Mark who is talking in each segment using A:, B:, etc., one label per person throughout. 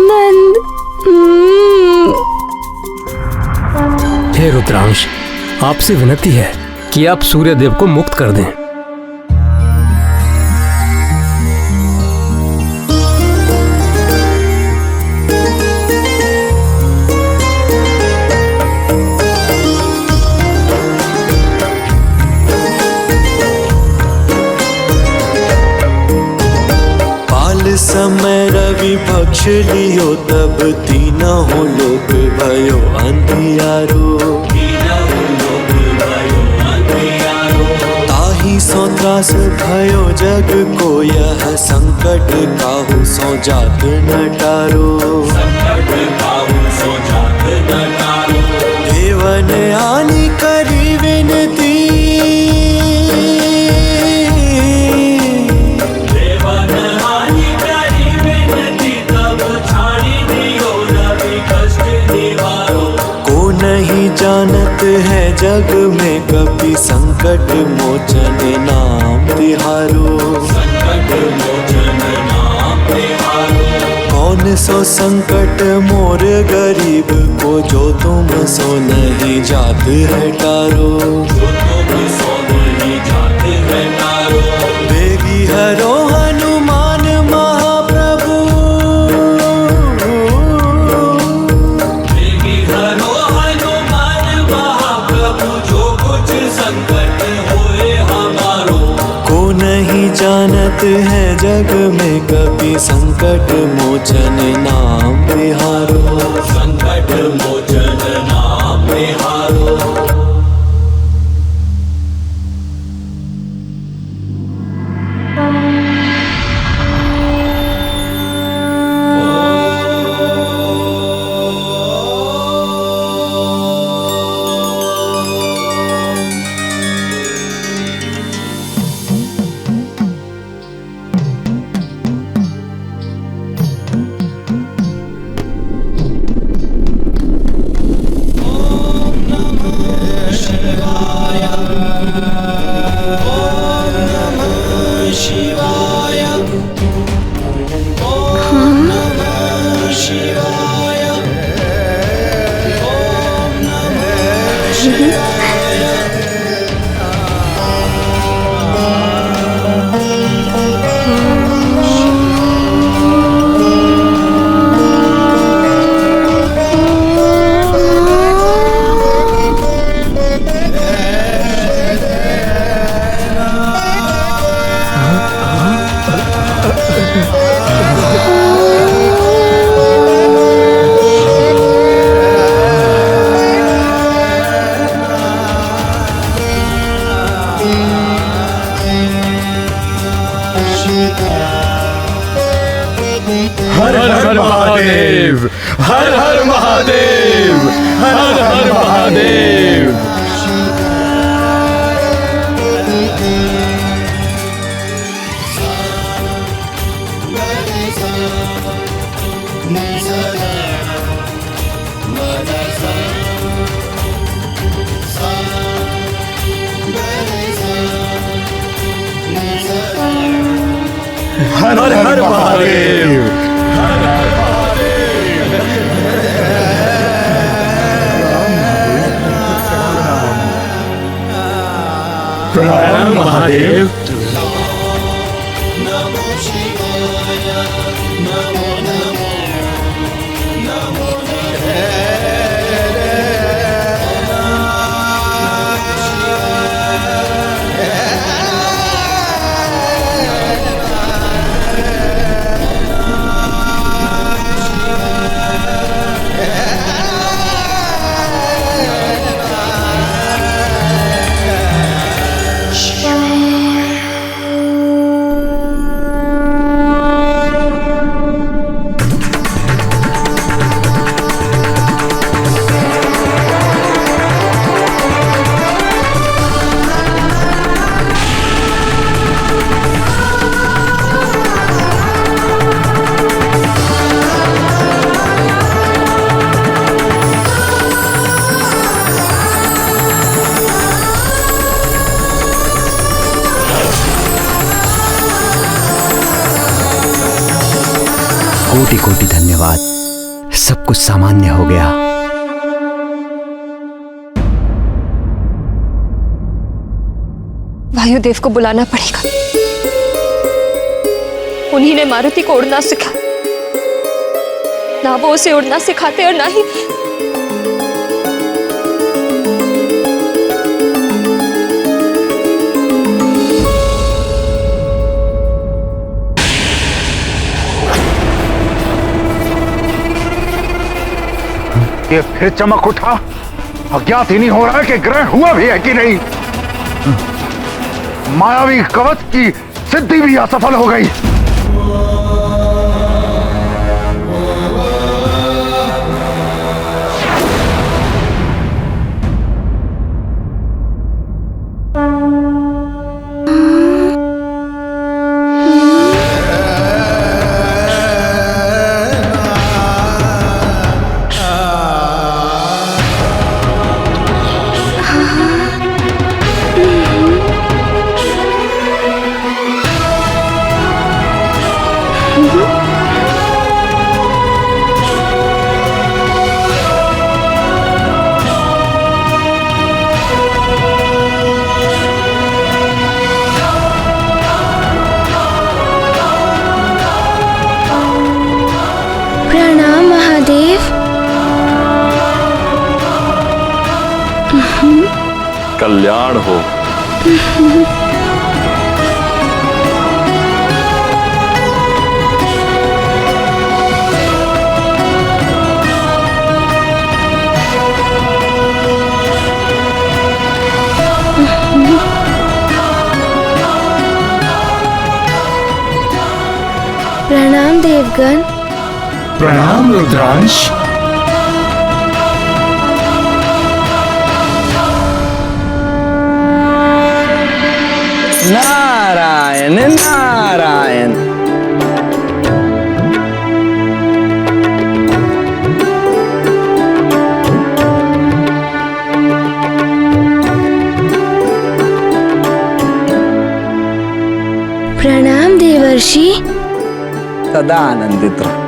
A: आनंद।
B: हे रुद्रांश, आपसे विनती है कि आप सूर्यदेव को मुक्त कर दें।
C: समय रवि भक्ष लियो तब तीनों लोक भयो अंधियारो। ताहि सो त्रास भयो जग को यह संकट काहू सो जात न टारो। देवन आनी करी विनती, जानत है जग में कभी संकट मोचन नाम तिहारो। संकट मोचन नाम तिहारो। कौन सो संकट मोर गरीब को जो तुम सो नहीं जात है टारो। जो तुम सो नहीं जात है टारो। बेगी हरो हनुमान महाप्रभु, जानत है जग में कभी संकट मोचन नाम तिहारो। संकट मोचन नाम तिहारो।
D: हर हर महादेव, हर हर महादेव, हर हर महादेव। हर हर महादेव, हर हर महादेव। प्रणाम महादेव।
E: कोटि कोटि धन्यवाद।
A: सब कुछ सामान्य हो गया।
E: वायुदेव को बुलाना पड़ेगा। उन्हीं ने मारुति को उड़ना सिखाया। ना वो उसे उड़ना सिखाते और ना ही
D: ये फिर चमक उठा। अज्ञात ही नहीं हो रहा है कि ग्रहण हुआ भी है कि नहीं। मायावी कवच की सिद्धि भी असफल हो गई।
F: प्रणाम महादेव।
G: कल्याण हो।
F: प्रणाम देवगण।
D: प्रणाम रुद्रांश।
H: नारायण नारायण।
F: प्रणाम देवर्षि।
H: सदा आनंदित रहो।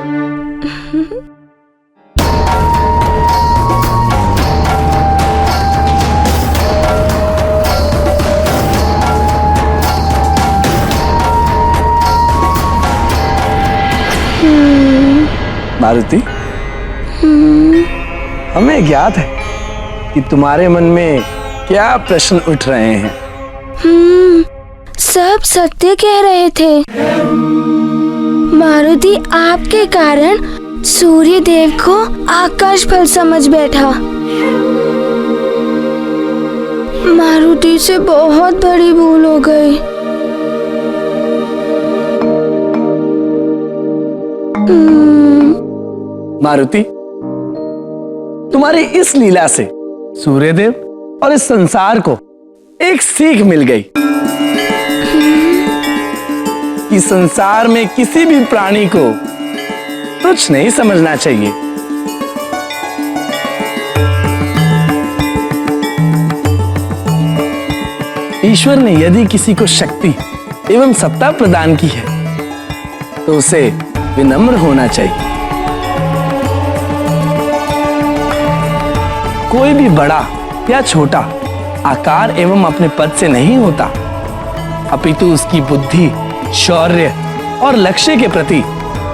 H: मारुति, हमें ज्ञात है कि तुम्हारे मन में क्या प्रश्न उठ रहे हैं।
F: सब सत्य कह रहे थे। मारुति आपके कारण सूर्य देव को आकाश फल समझ बैठा। मारुति से बहुत बड़ी भूल हो गई।
H: मारुति, तुम्हारी इस लीला से सूर्यदेव और इस संसार को एक सीख मिल गई कि संसार में किसी भी प्राणी को तुच्छ नहीं समझना चाहिए। ईश्वर ने यदि किसी को शक्ति एवं सत्ता प्रदान की है तो उसे विनम्र होना चाहिए। कोई भी बड़ा या छोटा आकार एवं अपने पद से नहीं होता, अपितु उसकी बुद्धि, शौर्य और लक्ष्य के प्रति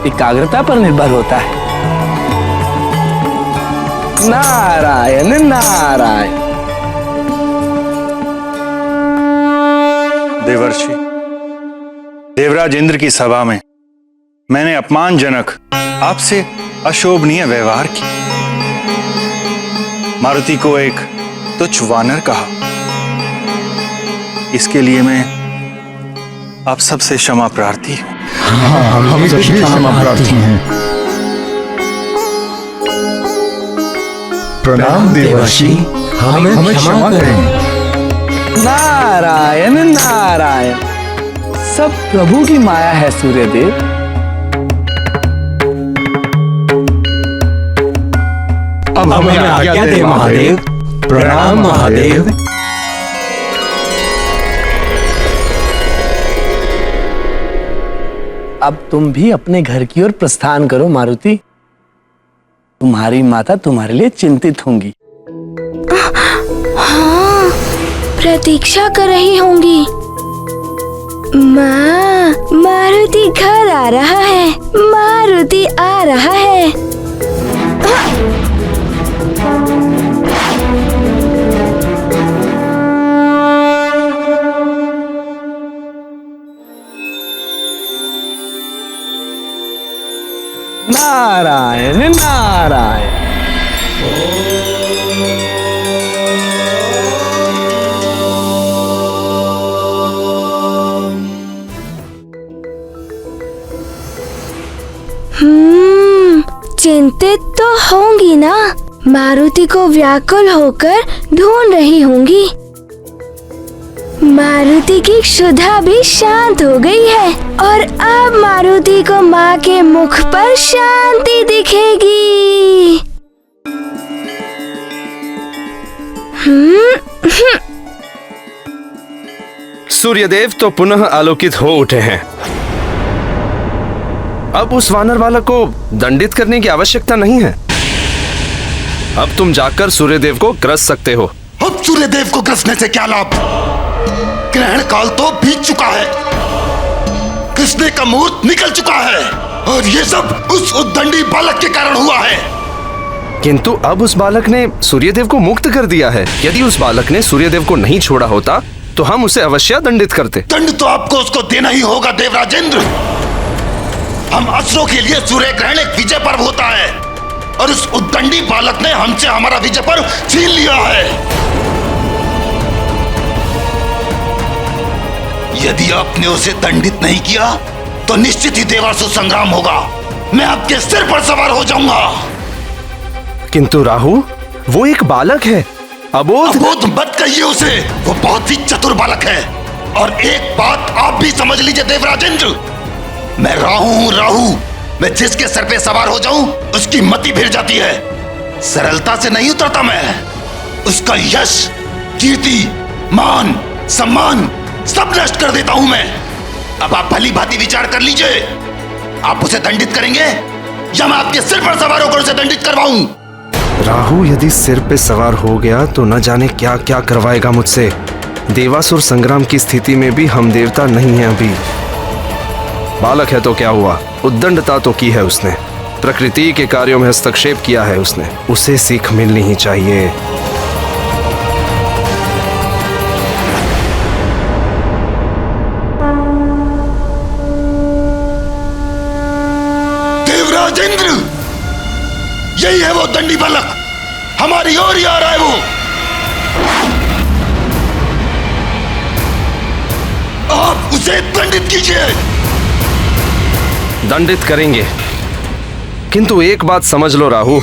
H: एकाग्रता पर निर्भर होता है। नारायण नारायण।
I: देवर्षि, देवराज इंद्र की सभा में मैंने अपमानजनक आपसे अशोभनीय व्यवहार किया। मारुति को एक तुच्छ वानर कहा। इसके लिए मैं आप सबसे क्षमा प्रार्थी हूं।
D: हम सभी क्षमा प्रार्थी हैं। प्रणाम देवर्षि, हमें क्षमा करें।
H: नारायण नारायण। सब प्रभु की माया है सूर्यदेव।
D: अब हमें आज्ञा दे महादेव। प्रणाम महादेव।
H: अब तुम भी अपने घर की ओर प्रस्थान करो मारुति। तुम्हारी माता तुम्हारे लिए चिंतित होंगी।
F: हाँ, प्रतीक्षा कर रही होंगी। माँ, मारुति घर आ रहा है, मारुति आ रहा है।
H: नारायण नारायण।
F: चिंतित तो होंगी ना, मारुति को व्याकुल होकर ढूंढ रही होंगी। मारुति की क्षुधा भी शांत हो गई है और अब मारुति को माँ के मुख पर शांति दिखेगी।
A: सूर्यदेव तो पुनः आलोकित हो उठे हैं। अब उस वानर बालक को दंडित करने की आवश्यकता नहीं है। अब तुम जाकर सूर्यदेव को ग्रस सकते हो।
J: अब सूर्यदेव को ग्रसने से क्या लाभ? ग्रहण काल तो बीत चुका है, कृष्ण का मुहूर्त निकल चुका है और ये सब उस उद्दंडी बालक के कारण हुआ है।
A: किंतु अब उस बालक ने सूर्यदेव को मुक्त कर दिया है। यदि उस बालक ने सूर्यदेव को नहीं छोड़ा होता तो हम उसे अवश्य दंडित करते।
J: दंड तो आपको उसको देना ही होगा देवराजेंद्र। हम असुरों के लिए सूर्य ग्रहण एक विजय पर्व होता है और उस उद्दंडी बालक ने हमसे हमारा विजय पर्व छीन लिया है। यदि आपने उसे दंडित नहीं किया तो निश्चित ही देवासुर संग्राम होगा। मैं आपके सिर पर सवार हो जाऊंगा।
A: किंतु राहु, वो एक बालक है, अबोध
J: मत कहिए उसे, वो बहुत ही चतुर बालक है। और एक बात आप भी समझ लीजिए देवराजेंद्र, मैं राहु हूँ, राहु। मैं जिसके सर पे सवार हो जाऊं उसकी मति फिर जाती है। सरलता से नहीं उतरता मैं। उसका यश, कीर्ति, मान, सम्मान सब नष्ट कर देता हूं मैं। अब आप भली भांति विचार कर लीजिए, आप उसे दंडित करेंगे या मैं आपके सिर पर सवार होकर उसे दंडित करवाऊं?
A: राहु यदि सिर पे सवार हो गया तो न जाने क्या क्या करवाएगा मुझसे। देवासुर संग्राम की स्थिति में भी हम देवता नहीं हैं अभी। बालक है तो क्या हुआ, उद्दंडता तो की है उसने, प्रकृति के कार्यों में हस्तक्षेप किया है उसने, उसे सीख मिलनी ही चाहिए।
J: देवराजेंद्र, यही है वो दंडी बालक, हमारी ओर ही आ रहा है वो। आप उसे दंडित कीजिए।
A: दंडित करेंगे, किंतु एक बात समझ लो राहु,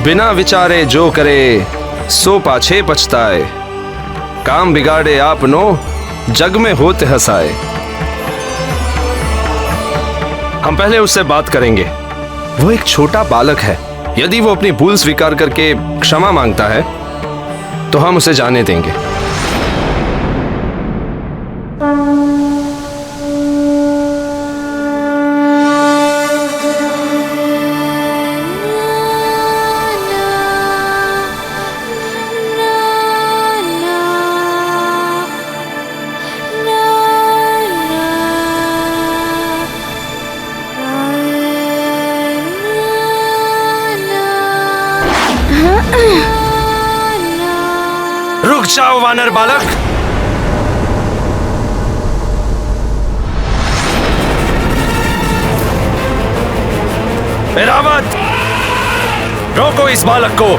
A: बिना विचारे जो करे सो पाछे पछताए, काम बिगाड़े आपनो जग में होते हंसाए। हम पहले उससे बात करेंगे। वो एक छोटा बालक है, यदि वो अपनी भूल स्वीकार करके क्षमा मांगता है तो हम उसे जाने देंगे। रुक जाओ वानर बालक। ऐरावत, रोको इस बालक को।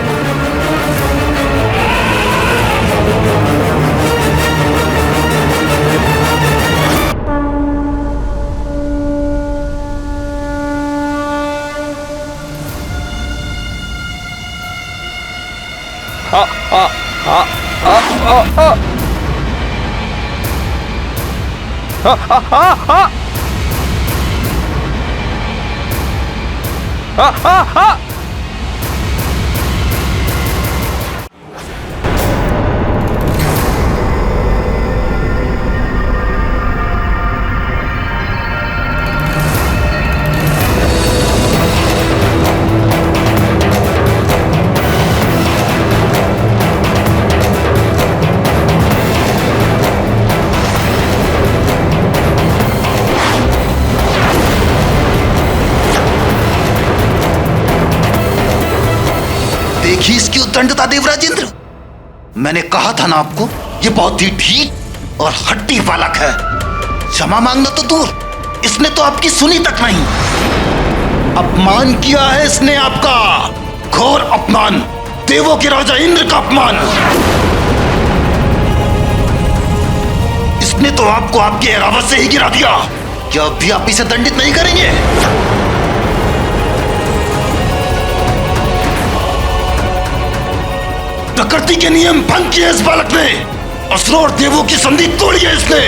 J: देखी इसकी उद्दंडता देवराजेंद्र। मैंने कहा था ना आपको, ये बहुत ही ढीठ और हट्टी बालक है। क्षमा मांगना तो दूर, इसने तो आपकी सुनी तक नहीं। अपमान किया है इसने आपका, घोर अपमान, देवों के राजा इंद्र का अपमान। इसने तो आपको आपके एरावत से ही गिरा दिया। क्या अब भी आप इसे दंडित नहीं करेंगे? प्रकृति के नियम भंग किए इस बालक ने, असुरों और देवों की संधि तोड़ी है इसने।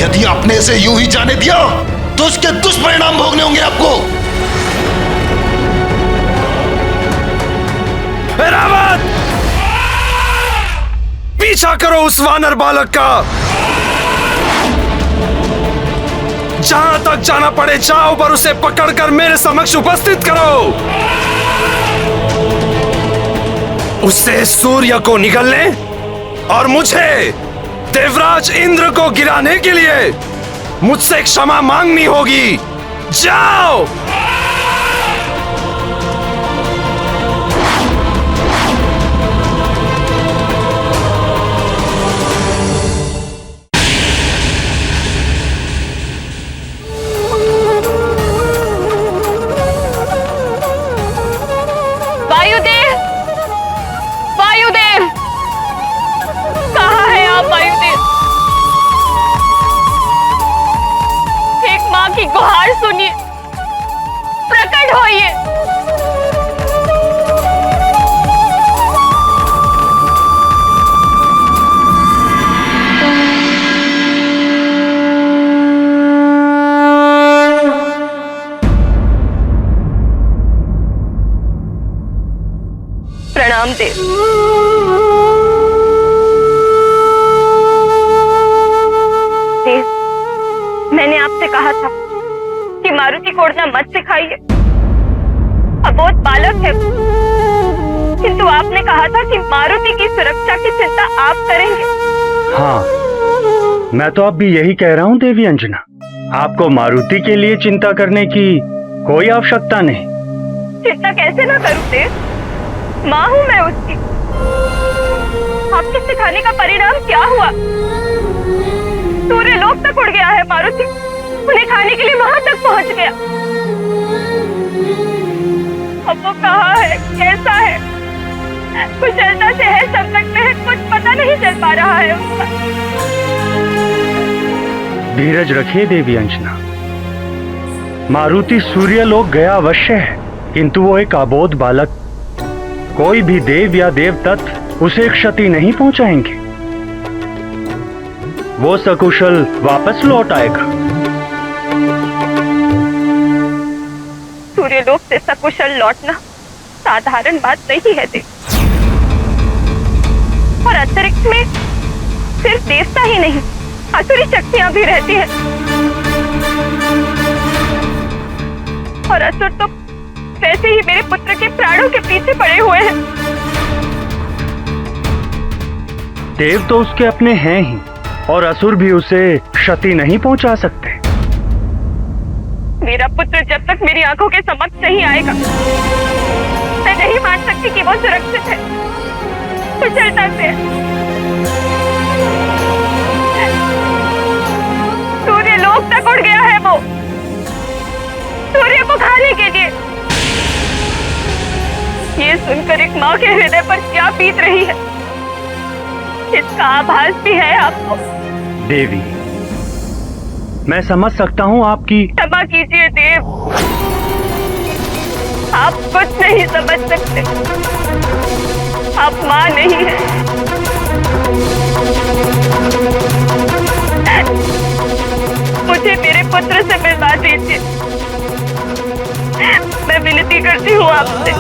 J: यदि आपने इसे यूं ही जाने दिया तो उसके दुष्परिणाम भोगने होंगे आपको।
A: एरावत, पीछा करो उस वानर बालक का। जहां तक जाना पड़े जाओ, पर उसे पकड़कर मेरे समक्ष उपस्थित करो। उससे सूर्य को निगलने और मुझे देवराज इंद्र को गिराने के लिए मुझसे क्षमा मांगनी होगी। जाओ।
E: वायुदेव, वायुदेव, कहाँ है आप वायुदेव? एक माँ की गुहार सुनिए, प्रकट होइए। प्रणाम देव। देव, मैंने आपसे कहा था कि मारुति को उड़ना मत सिखाइए, अबोध बालक है, किंतु आपने कहा था कि मारुति की सुरक्षा की चिंता आप करेंगे।
D: हाँ, मैं तो अब भी यही कह रहा हूँ देवी अंजना, आपको मारुति के लिए चिंता करने की कोई आवश्यकता नहीं।
E: चिंता कैसे ना करूं देव, माँ हूं मैं उसकी। आपके सिखाने का परिणाम क्या हुआ? सूर्य लोक तक उड़ गया है मारुति, उन्हें खाने के लिए वहां तक पहुंच गया। अब वो कहाँ है, कैसा है, कुशलता से है, संकट में है, कुछ पता नहीं चल पा रहा है उसका।
D: धीरज रखिए देवी अंजना, मारुति सूर्य लोक गया अवश्य है, किंतु वो एक अबोध बालक, कोई भी देव या देव तत्व उसे क्षति नहीं पहुंचाएंगे। वो सकुशल वापस लौट आएगा।
E: सूर्यलोक से सकुशल लौटना साधारण बात नहीं है देव, और अंतरिक्ष में सिर्फ देवता ही नहीं, असुरी शक्तियां भी रहती हैं, और असुर तो वैसे ही मेरे पुत्र के प्राणों के पीछे पड़े हुए हैं।
D: देव तो उसके अपने हैं ही, और असुर भी उसे क्षति नहीं पहुंचा सकते।
E: मेरा पुत्र जब तक मेरी आंखों के समक्ष नहीं आएगा, मैं नहीं मान सकती कि वो सुरक्षित है, कुशलता से। सूर्य लोक तक उड़ गया है वो, सूर्य को खाने के लिए। ये सुनकर एक माँ के हृदय पर क्या बीत रही है, इसका आभास भी है आपको।
D: देवी, मैं समझ सकता हूँ आपकी।
E: क्षमा कीजिए देव, आप कुछ नहीं समझ सकते, आप माँ नहीं है। मुझे मेरे पुत्र से मिलवा दीजिए, मैं विनती करती हूँ आपसे।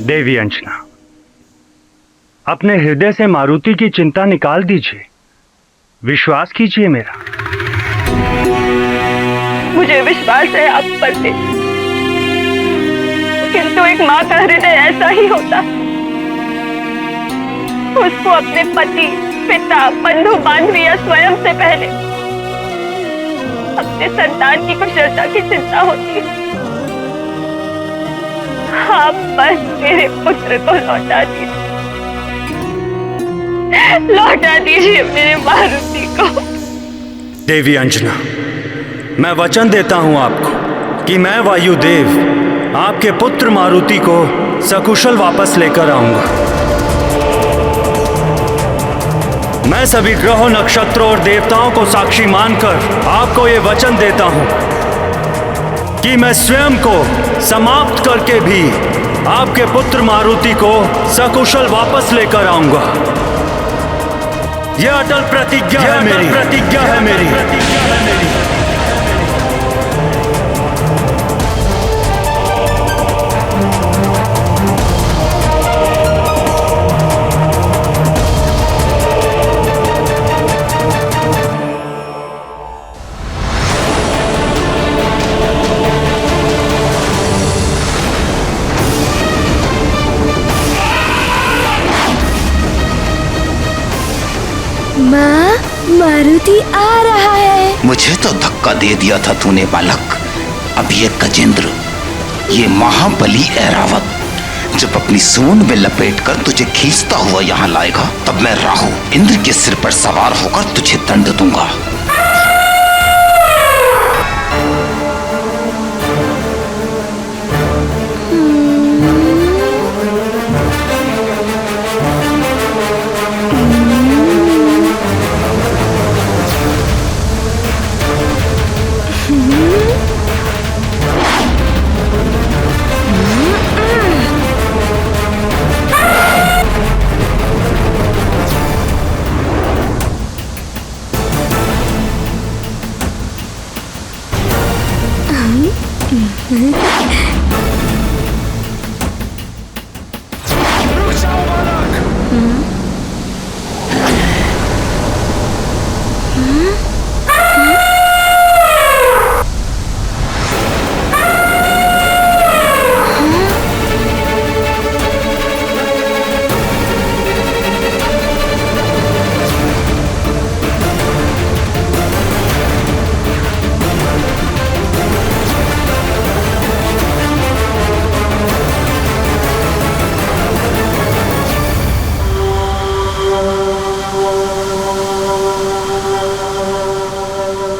D: देवी अंजना, अपने हृदय से मारुति की चिंता निकाल दीजिए, विश्वास कीजिए मेरा।
E: मुझे विश्वास है आप पर से, किंतु एक माँ का हृदय ऐसा ही होता है, उसको अपने पति, पिता, बंधु बांधवी या स्वयं से पहले अपने संतान की कुशलता की चिंता होती है। आप बस मेरे पुत्र को लौटा दीजिए मेरे मारुति को।
D: देवी अंजना, मैं वचन देता हूं आपको कि मैं वायुदेव आपके पुत्र मारुति को सकुशल वापस लेकर आऊंगा। मैं सभी ग्रहों, नक्षत्रों और देवताओं को साक्षी मानकर आपको ये वचन देता हूं कि मैं स्वयं को समाप्त करके भी आपके पुत्र मारुति को सकुशल वापस लेकर आऊंगा। यह अटल प्रतिज्ञा है मेरी।
F: माँ, मारुति आ रहा है।
J: मुझे तो धक्का दे दिया था तूने बालक। अब ये गजेंद्र, ये महाबली ऐरावत जब अपनी सूंड में लपेटकर तुझे खींचता हुआ यहाँ लाएगा, तब मैं राहु इंद्र के सिर पर सवार होकर तुझे दंड दूंगा।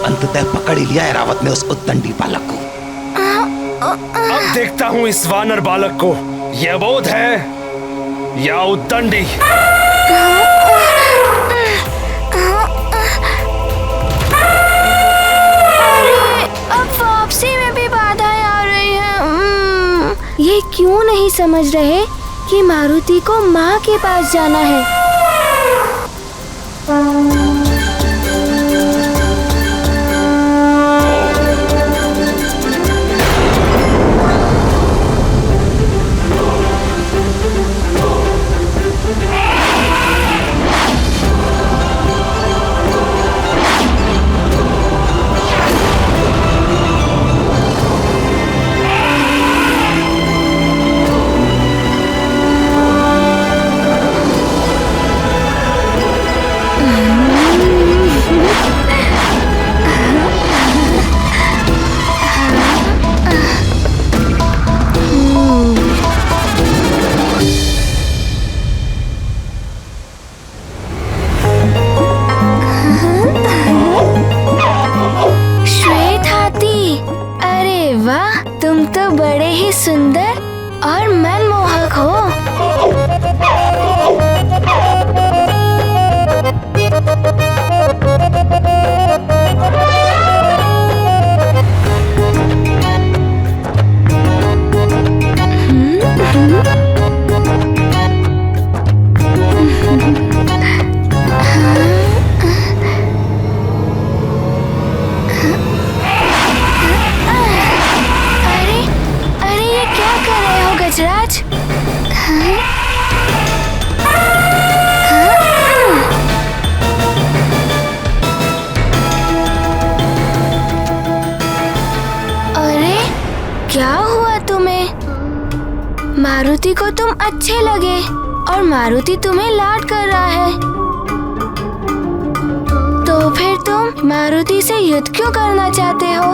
J: अंततः पकड़ लिया ऐरावत ने उस उद्दंडी बालक को।
A: अब देखता हूं इस वानर बालक को, यह अबोध है या उद्दंडी।
F: अब वापसी में भी बाधाएं आ रही हैं। ये क्यों नहीं समझ रहे कि मारुति को माँ के पास जाना है। तुम तो बड़े ही सुंदर और मनमोहक हो। गजराज, अरे क्या हुआ तुम्हें? मारुति को तुम अच्छे लगे और मारुति तुम्हें लाड कर रहा है, तो फिर तुम मारुति से युद्ध क्यों करना चाहते हो?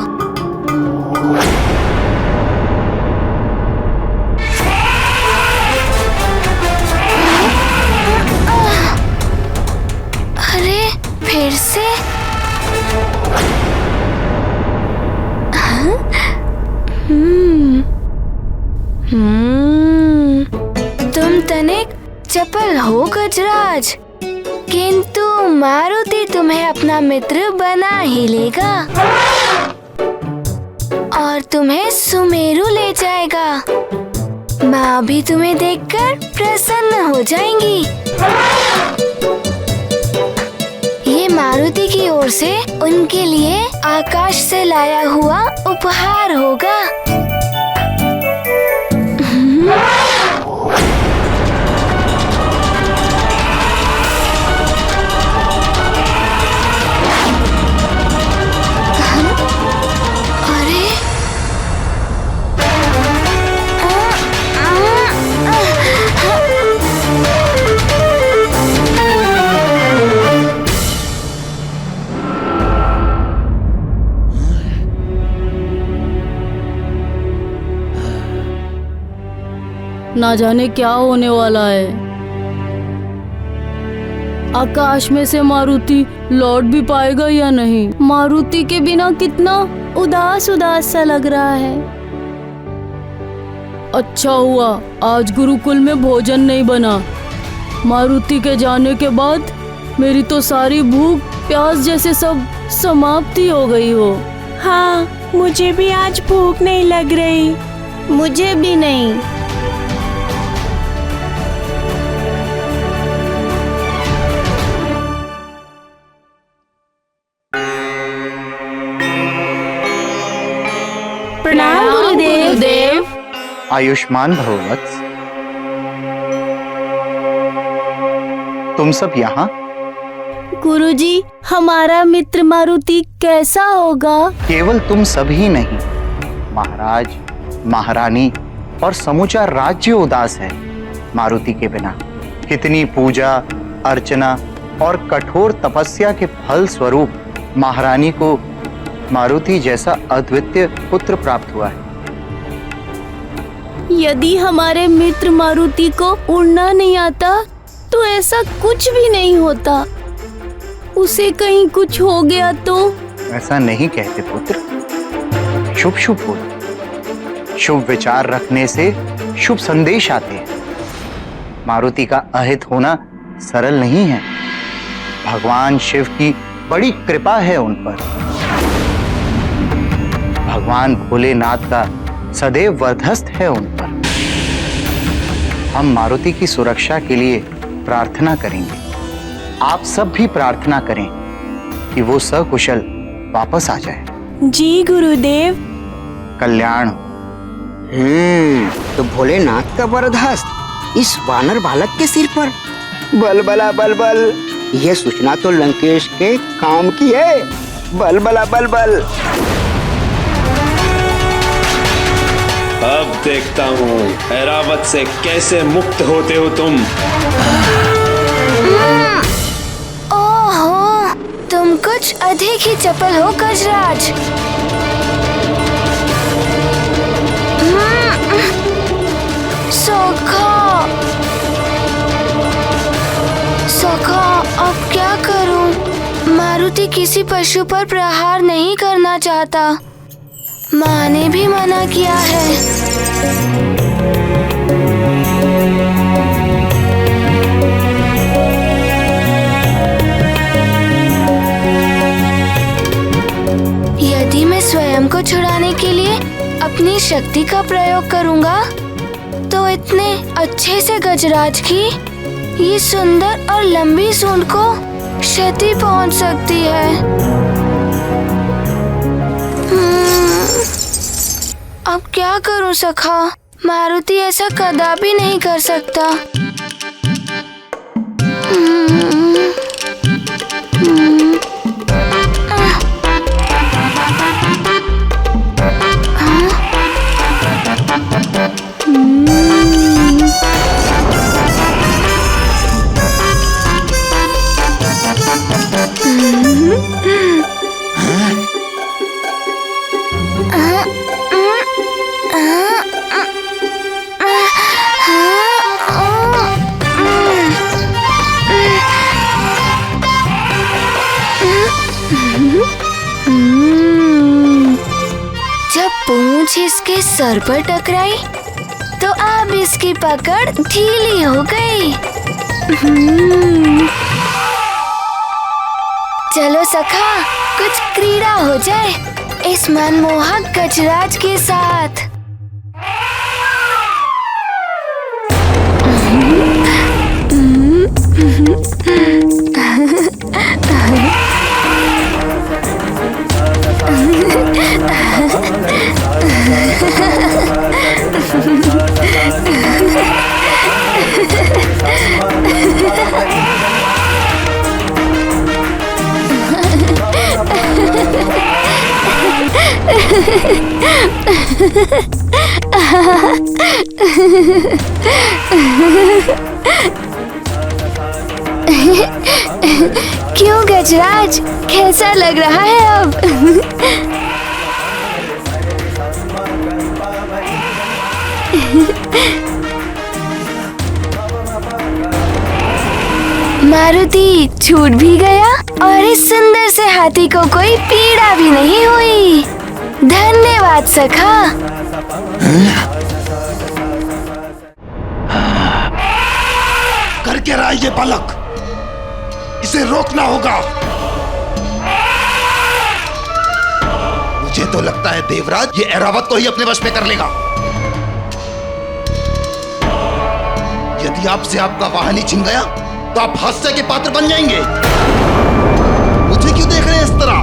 F: अरे फिर से? तुम तनिक चपल हो गजराज, किंतु मारुति तुम्हें अपना मित्र बना ही लेगा और तुम्हें सुमेरु ले जाएगा। माँ भी तुम्हें देखकर प्रसन्न हो जाएंगी। ये मारुति की ओर से उनके लिए आकाश से लाया हुआ उपहार होगा।
K: ना जाने क्या होने वाला है। आकाश में से मारुति लौट भी पाएगा या नहीं? मारुति के बिना कितना उदास उदास सा लग रहा है। अच्छा हुआ आज गुरुकुल में भोजन नहीं बना। मारुति के जाने के बाद मेरी तो सारी भूख प्यास जैसे सब समाप्ति हो गई हो।
L: हाँ, मुझे भी आज भूख नहीं लग रही।
K: मुझे भी नहीं।
L: प्रणाम गुरुदेव।
M: आयुष्मान भव वत्स। तुम सब यहाँ?
K: गुरुजी, हमारा मित्र मारुति कैसा होगा?
M: केवल तुम सब ही नहीं, महाराज, महारानी और समूचा राज्य उदास है मारुति के बिना। कितनी पूजा अर्चना और कठोर तपस्या के फल स्वरूप महारानी को मारुति जैसा अद्वितीय पुत्र प्राप्त हुआ है।
K: यदि हमारे मित्र मारुति को उड़ना नहीं आता तो ऐसा कुछ भी नहीं होता। उसे कहीं कुछ हो गया तो?
M: ऐसा नहीं कहते पुत्र। शुभ शुभ बोलो। शुभ विचार रखने से शुभ संदेश आते हैं। मारुति का अहित होना सरल नहीं है। भगवान शिव की बड़ी कृपा है उन पर। भगवान भोलेनाथ का सदैव वर्धस्त है उन पर। हम मारुति की सुरक्षा के लिए प्रार्थना करेंगे। आप सब भी प्रार्थना करें कि वो सकुशल वापस आ जाए।
L: जी गुरुदेव।
M: कल्याण।
N: तो भोलेनाथ का वरदहस्त इस वानर बालक के सिर पर। बलबला बलबल, यह सूचना तो लंकेश के काम की है। बलबला बलबल।
G: अब देखता हूँ ऐरावत से कैसे मुक्त होते हो तुम।
F: ओहो, तुम कुछ अधिक ही चपल हो गजराज। सखा, अब क्या करूं? मारुति किसी पशु पर प्रहार नहीं करना चाहता। माँ ने भी मना किया है। यदि मैं स्वयं को छुड़ाने के लिए अपनी शक्ति का प्रयोग करूंगा तो इतने अच्छे से गजराज की ये सुंदर और लंबी सूंड को क्षति पहुंच सकती है। अब क्या करूं सखा? मारुति ऐसा कदापि नहीं कर सकता। जब पूंछ इसके सर पर टकराई तो अब इसकी पकड़ ढीली हो गई। चलो सखा, कुछ क्रीड़ा हो जाए इस मनमोहक गजराज के साथ। क्यों गजराज, कैसा लग रहा है अब? मारुति छूट भी गया और इस सुंदर से हाथी को कोई पीड़ा भी नहीं हुई। धन्यवाद सखा।
J: कर क्या रहा है ये बालक? इसे रोकना होगा। मुझे तो लगता है देवराज ये ऐरावत को ही अपने वश में कर लेगा। यदि आपसे आपका वाहन ही छिन गया तो आप हास्य के पात्र बन जाएंगे। मुझे क्यों देख रहे हैं इस तरह?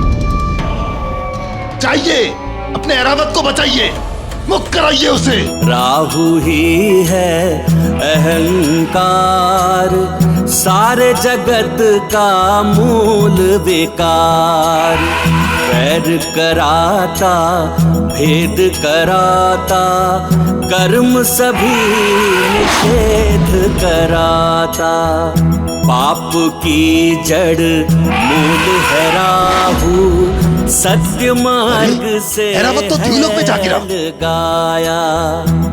J: जाइए, अपने ऐरावत को बचाइए, मुक्त कराइए उसे।
C: राहु ही है अहंकार, सारे जगत का मूल विकार। वैर कराता, भेद कराता, कर्म सभी निषेध कराता। पाप की जड़ मूल है राहु, सत्य मार्ग से
J: ऐरावत तो द्युलोक में जा गिरा।
C: गाया।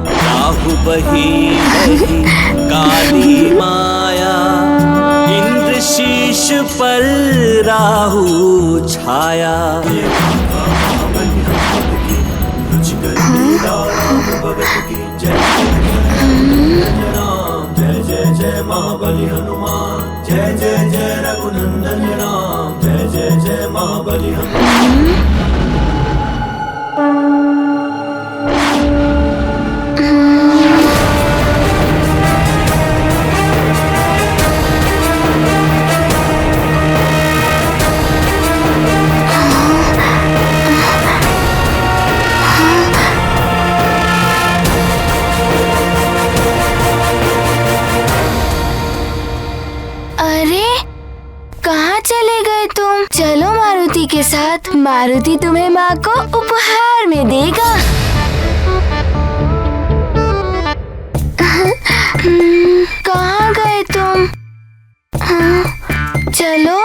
C: राहु बही बही काली माया, इंद्र शीश पर राहु छाया। जय जय जय महाबली हनुमान, जय जय जय रघुनंदन राम, जय जय जय महाबली हनुमान।
F: चलो मारुति के साथ, मारुति तुम्हें माँ को उपहार में देगा। कहाँ गए तुम? चलो।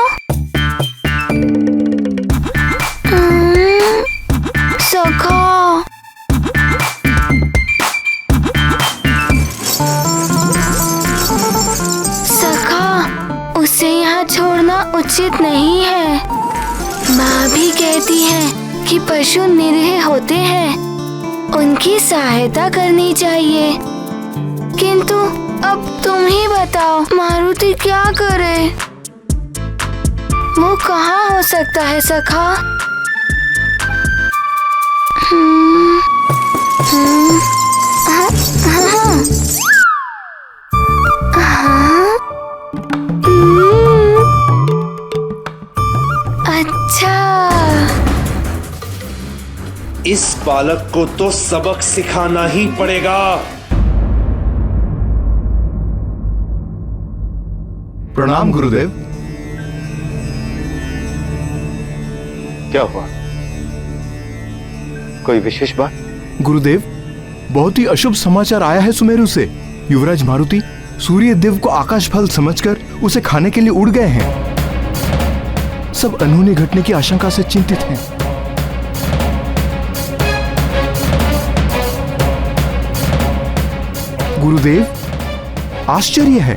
F: सखा, सखा, उसे यहाँ छोड़ना उचित नहीं है। माँ भी कहती है कि पशु निरीह होते हैं, उनकी सहायता करनी चाहिए। किंतु अब तुम ही बताओ, मारुति क्या करे? वो कहाँ हो सकता है सखा? अच्छा,
G: इस बालक को तो सबक सिखाना ही पड़ेगा।
O: प्रणाम गुरुदेव।
M: क्या हुआ? कोई विशेष बात?
O: गुरुदेव, बहुत ही अशुभ समाचार आया है सुमेरु से। युवराज मारुति सूर्य देव को आकाश फल समझकर उसे खाने के लिए उड़ गए हैं। सब अनहोनी घटने की आशंका से चिंतित हैं। गुरुदेव, आश्चर्य है,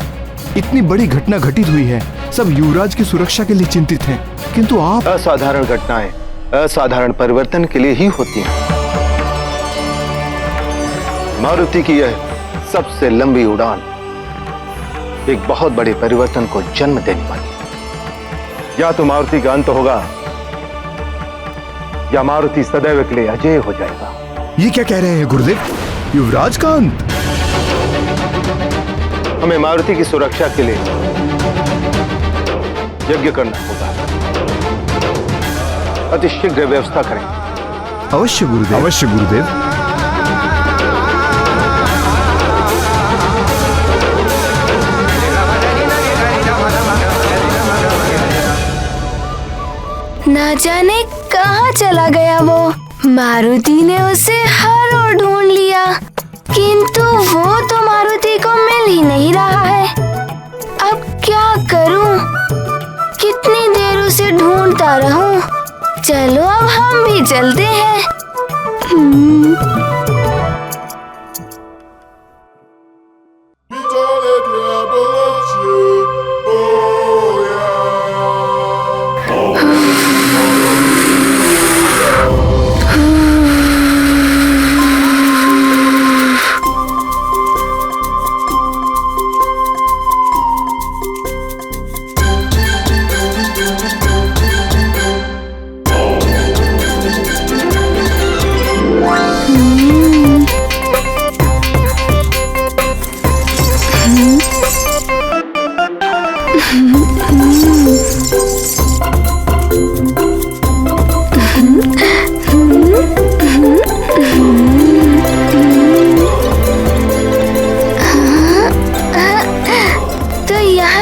O: इतनी बड़ी घटना घटित हुई है। सब युवराज की सुरक्षा के लिए चिंतित हैं, किंतु आप।
P: असाधारण घटनाएं असाधारण परिवर्तन के लिए ही होती हैं। मारुति की यह सबसे लंबी उड़ान एक बहुत बड़े परिवर्तन को जन्म देने वाली है। या तो मारुति का अंत होगा या मारुति सदैव के लिए अजय हो जाएगा।
O: ये क्या कह रहे हैं गुरुदेव? युवराज का अंत?
P: हमें मारुति की सुरक्षा के लिए यज्ञ करना होगा। अति शीघ्र व्यवस्था करें।
O: अवश्य गुरुदेव, अवश्य गुरुदेव।
F: ना जाने कहाँ चला गया वो। मारुति ने उसे हर ओर ढूंढ लिया, किंतु वो तो मारुति को मिल ही नहीं रहा है। अब क्या करूं? कितनी देर उसे ढूंढता रहूं? चलो अब हम भी चलते हैं।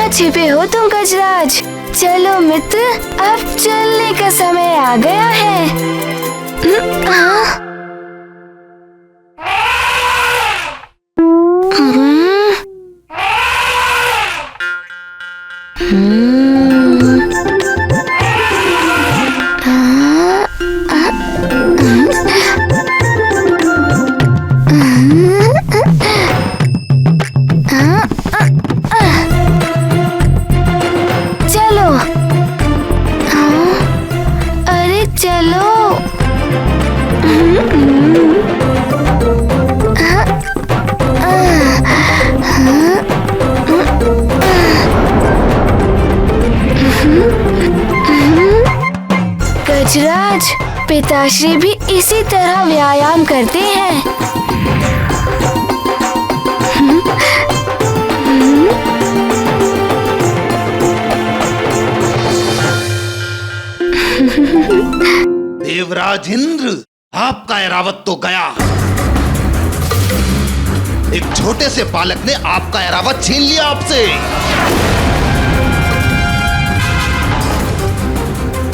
F: छिपे हो तुम गजराज। चलो मित्र, अब चलने का समय आ गया है। गजराज, पिताश्री भी इसी तरह व्यायाम करते हैं।
J: देवराज इंद्र, आपका ऐरावत तो गया। एक छोटे से बालक ने आपका ऐरावत छीन लिया आपसे।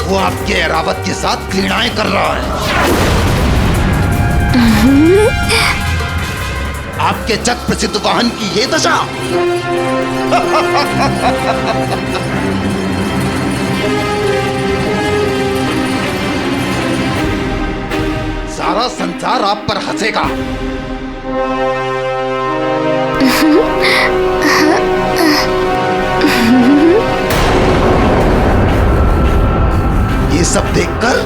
J: वो आपके ऐरावत के साथ क्रीड़ाएं कर रहा है। आपके जग प्रसिद्ध वाहन की ये दशा। सारा संसार आप पर हंसेगा। ये सब देखकर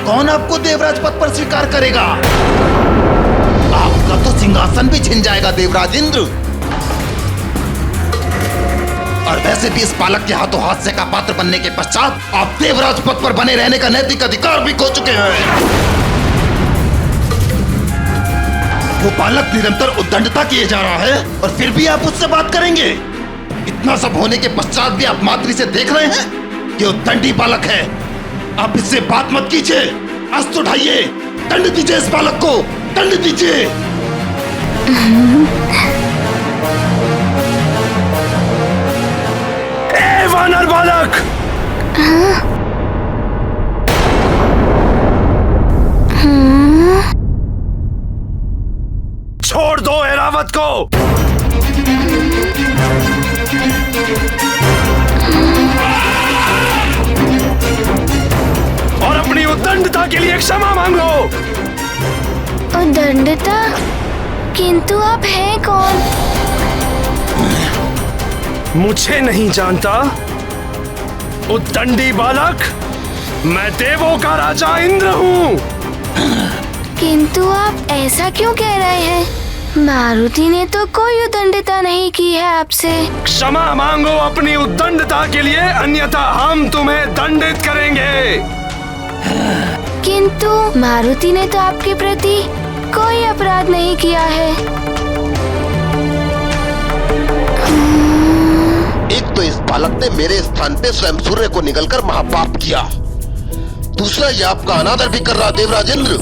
J: कौन आपको देवराज पद पर स्वीकार करेगा? आपका तो सिंहासन भी छिन जाएगा देवराज इंद्र। और वैसे भी इस बालक के हाथों हास्य का पात्र बनने के पश्चात आप देवराज पद पर बने रहने का नैतिक अधिकार भी खो चुके हैं। वो बालक निरंतर उद्दंडता किए जा रहा है और फिर भी आप उससे बात करेंगे? इतना सब होने के पश्चात भी आप मातृ से देख रहे हैं कि उद्दंडी बालक है। आप इससे बात मत कीजिए। अस्त्र उठाइए, दंड दीजिए इस बालक को, दंड दीजिए।
A: ए वानर बालक! छोड़ दो ऐरावत को। और अपनी उद्दंडता के लिए क्षमा मांगो।
F: उद्दंडता? किंतु आप हैं कौन?
A: मुझे नहीं जानता? उद्दंडी बालक, मैं देवों का राजा इंद्र हूँ।
F: किंतु आप ऐसा क्यों कह रहे हैं? मारुति ने तो कोई उद्दंडता नहीं की है आपसे।
A: क्षमा मांगो अपनी उद्दंडता के लिए, अन्यथा हम तुम्हें दंडित करेंगे।
F: किंतु मारुति ने तो आपके प्रति कोई अपराध नहीं किया है।
J: एक तो इस बालक ने मेरे स्थान पे स्वयं सूर्य को निगलकर महापाप किया, दूसरा ये आपका अनादर भी कर रहा देवराज इंद्र।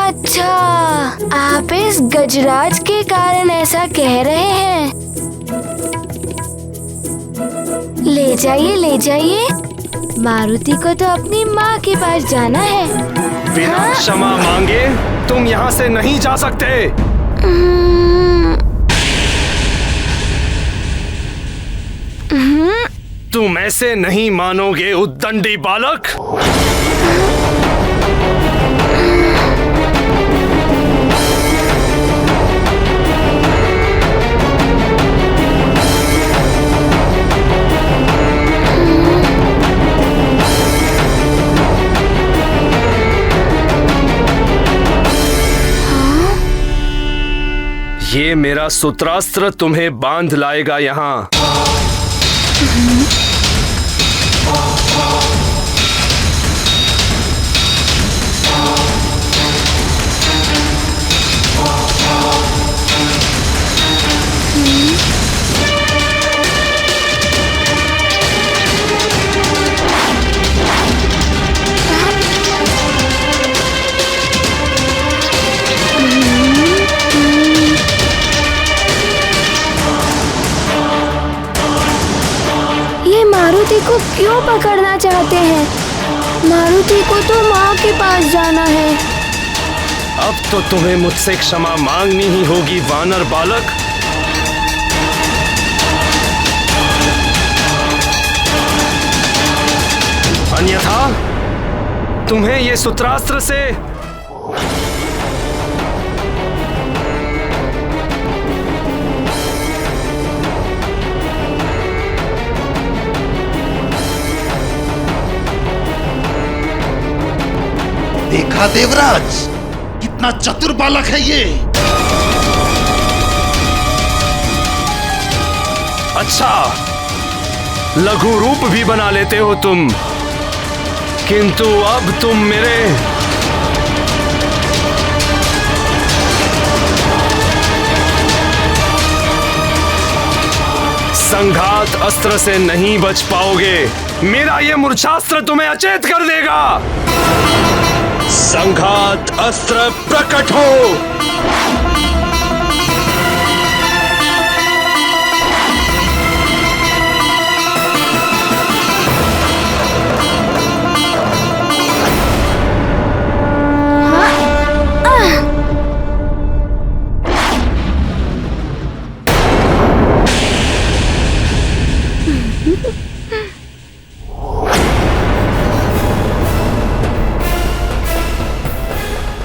F: अच्छा, आप इस गजराज के कारण ऐसा कह रहे हैं। ले जाइए, ले जाइए। मारुति को तो अपनी माँ के पास जाना है।
A: बिना क्षमा मांगे तुम यहाँ से नहीं जा सकते। तुम ऐसे नहीं मानोगे उद्दंडी बालक। ये मेरा सूत्रास्त्र तुम्हें बांध लाएगा यहाँ।
F: मारुति को क्यों पकड़ना चाहते हैं? मारुति को तो माँ के पास जाना है।
A: अब तो तुम्हें मुझसे क्षमा मांगनी ही होगी वानर बालक। अन्यथा तुम्हें ये सूत्रास्त्र से
J: देखा देवराज, कितना चतुर बालक है ये।
A: अच्छा, लघु रूप भी बना लेते हो तुम, किंतु अब तुम मेरे संघात अस्त्र से नहीं बच पाओगे। मेरा ये मूर्छास्त्र तुम्हें अचेत कर देगा। संघात अस्त्र प्रकट हो।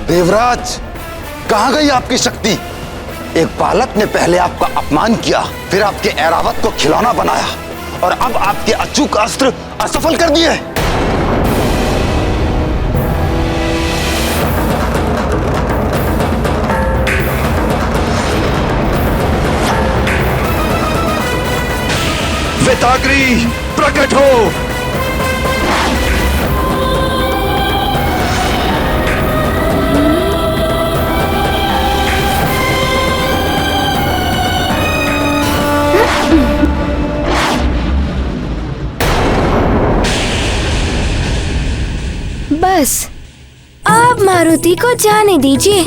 J: देवराज, कहां गई आपकी शक्ति? एक बालक ने पहले आपका अपमान किया, फिर आपके ऐरावत को खिलौना बनाया और अब आपके अचूक अस्त्र असफल कर दिए।
A: वेताग्री प्रकट हो।
F: बस अब मारुति को जाने दीजिए।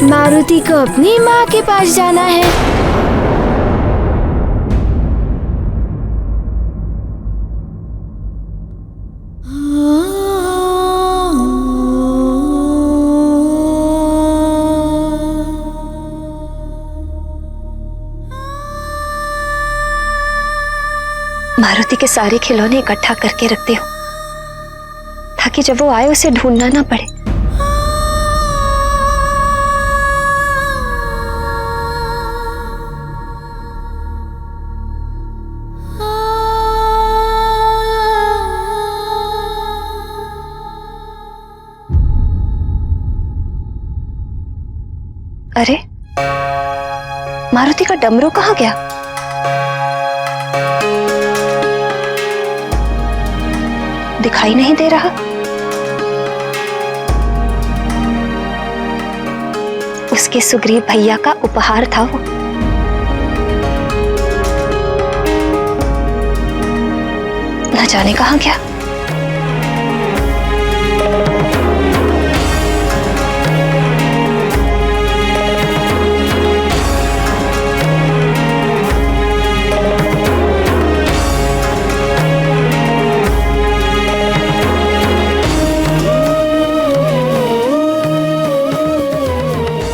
F: मारुति को अपनी माँ के पास जाना है।
Q: मारुति के सारे खिलौने इकट्ठा करके रखते हो ताकि जब वो आए उसे ढूंढना ना पड़े। मारुति का डमरू कहाँ गया? दिखाई नहीं दे रहा। उसके सुग्रीव भैया का उपहार था वो। न जाने कहाँ गया।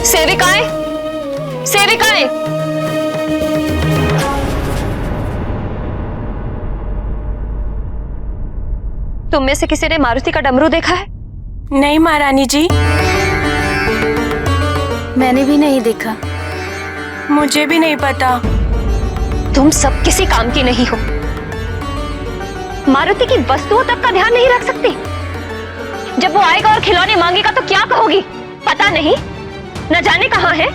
E: सेविकाएं, सेविकाएं, तुम में से किसी ने मारुति का डमरू देखा है?
L: नहीं महारानी जी,
F: मैंने भी नहीं देखा।
L: मुझे भी नहीं पता।
E: तुम सब किसी काम की नहीं हो। मारुति की वस्तुओं तक का ध्यान नहीं रख सकती। जब वो आएगा और खिलौने मांगेगा तो क्या कहोगी? पता नहीं, न जाने कहाँ है।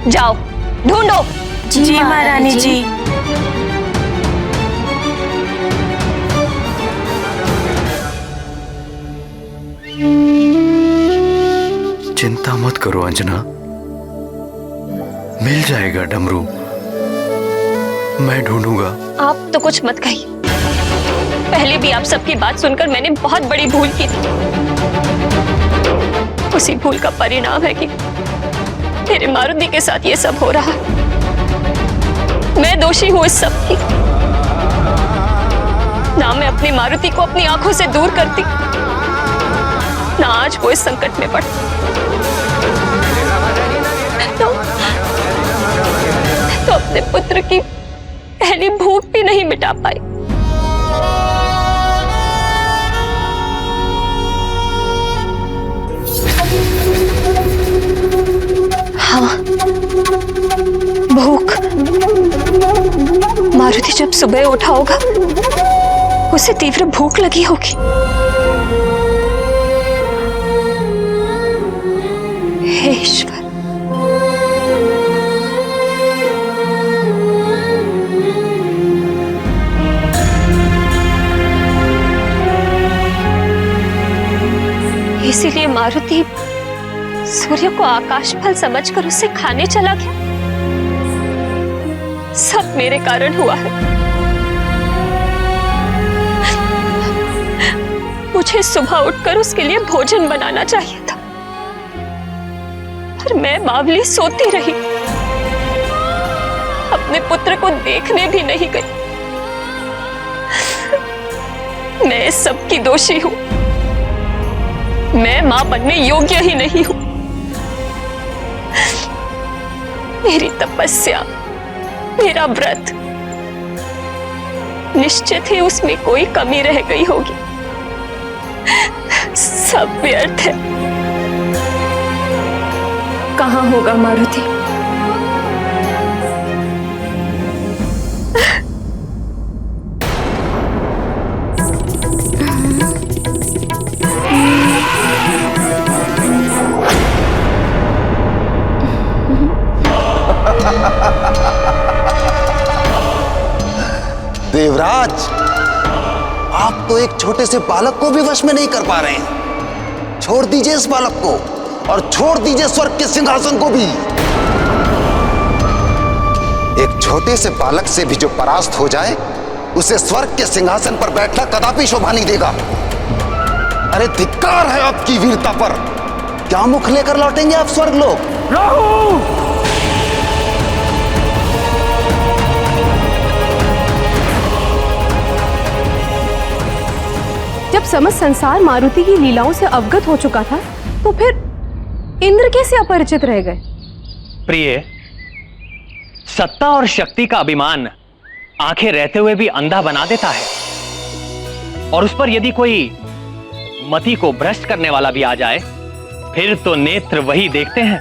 E: जाओ ढूंढो।
L: जी महारानी जी।
R: चिंता मत करो अंजना, मिल जाएगा डमरू, मैं ढूंढूंगा।
E: आप तो कुछ मत कहिए। पहले भी आप सबकी बात सुनकर मैंने बहुत बड़ी भूल की थी। उसी भूल का परिणाम है कि मेरे मारुति के साथ ये सब हो रहा है। मैं दोषी हूं इस सब की। ना मैं अपनी मारुति को अपनी आंखों से दूर करती, ना आज वो इस संकट में पड़। तो अपने पुत्र की पहली भूख भी नहीं मिटा पाई। हाँ, भूख। मारुति जब सुबह उठा होगा, उसे तीव्र भूख लगी होगी। हे ईश्वर, इसीलिए मारुति सूर्य को आकाश फल समझकर उसे खाने चला गया। सब मेरे कारण हुआ है। मुझे सुबह उठकर उसके लिए भोजन बनाना चाहिए था, पर मैं बावली सोती रही, अपने पुत्र को देखने भी नहीं गई। मैं इस सब की दोषी हूं। मैं मां बनने योग्य ही नहीं हूं। मेरी तपस्या, मेरा व्रत, निश्चित ही उसमें कोई कमी रह गई होगी। सब व्यर्थ है। कहां होगा मारुति?
J: देवराज, आप तो एक छोटे से बालक को भी वश में नहीं कर पा रहे हैं। छोड़ दीजिए इस बालक को और छोड़ दीजिए स्वर्ग के सिंहासन को भी। एक छोटे से बालक से भी जो परास्त हो जाए, उसे स्वर्ग के सिंहासन पर बैठना कदापि शोभा नहीं देगा। अरे धिक्कार है आपकी वीरता पर। क्या मुख लेकर लौटेंगे आप स्वर्ग लोग?
D: राहु!
S: जब समस्त संसार मारुति की लीलाओं से अवगत हो चुका था, तो फिर इंद्र कैसे अपरिचित रह गए?
T: प्रिय, सत्ता और शक्ति का अभिमान आंखें रहते हुए भी अंधा बना देता है, और उस पर यदि कोई मति को भ्रष्ट करने वाला भी आ जाए, फिर तो नेत्र वही देखते हैं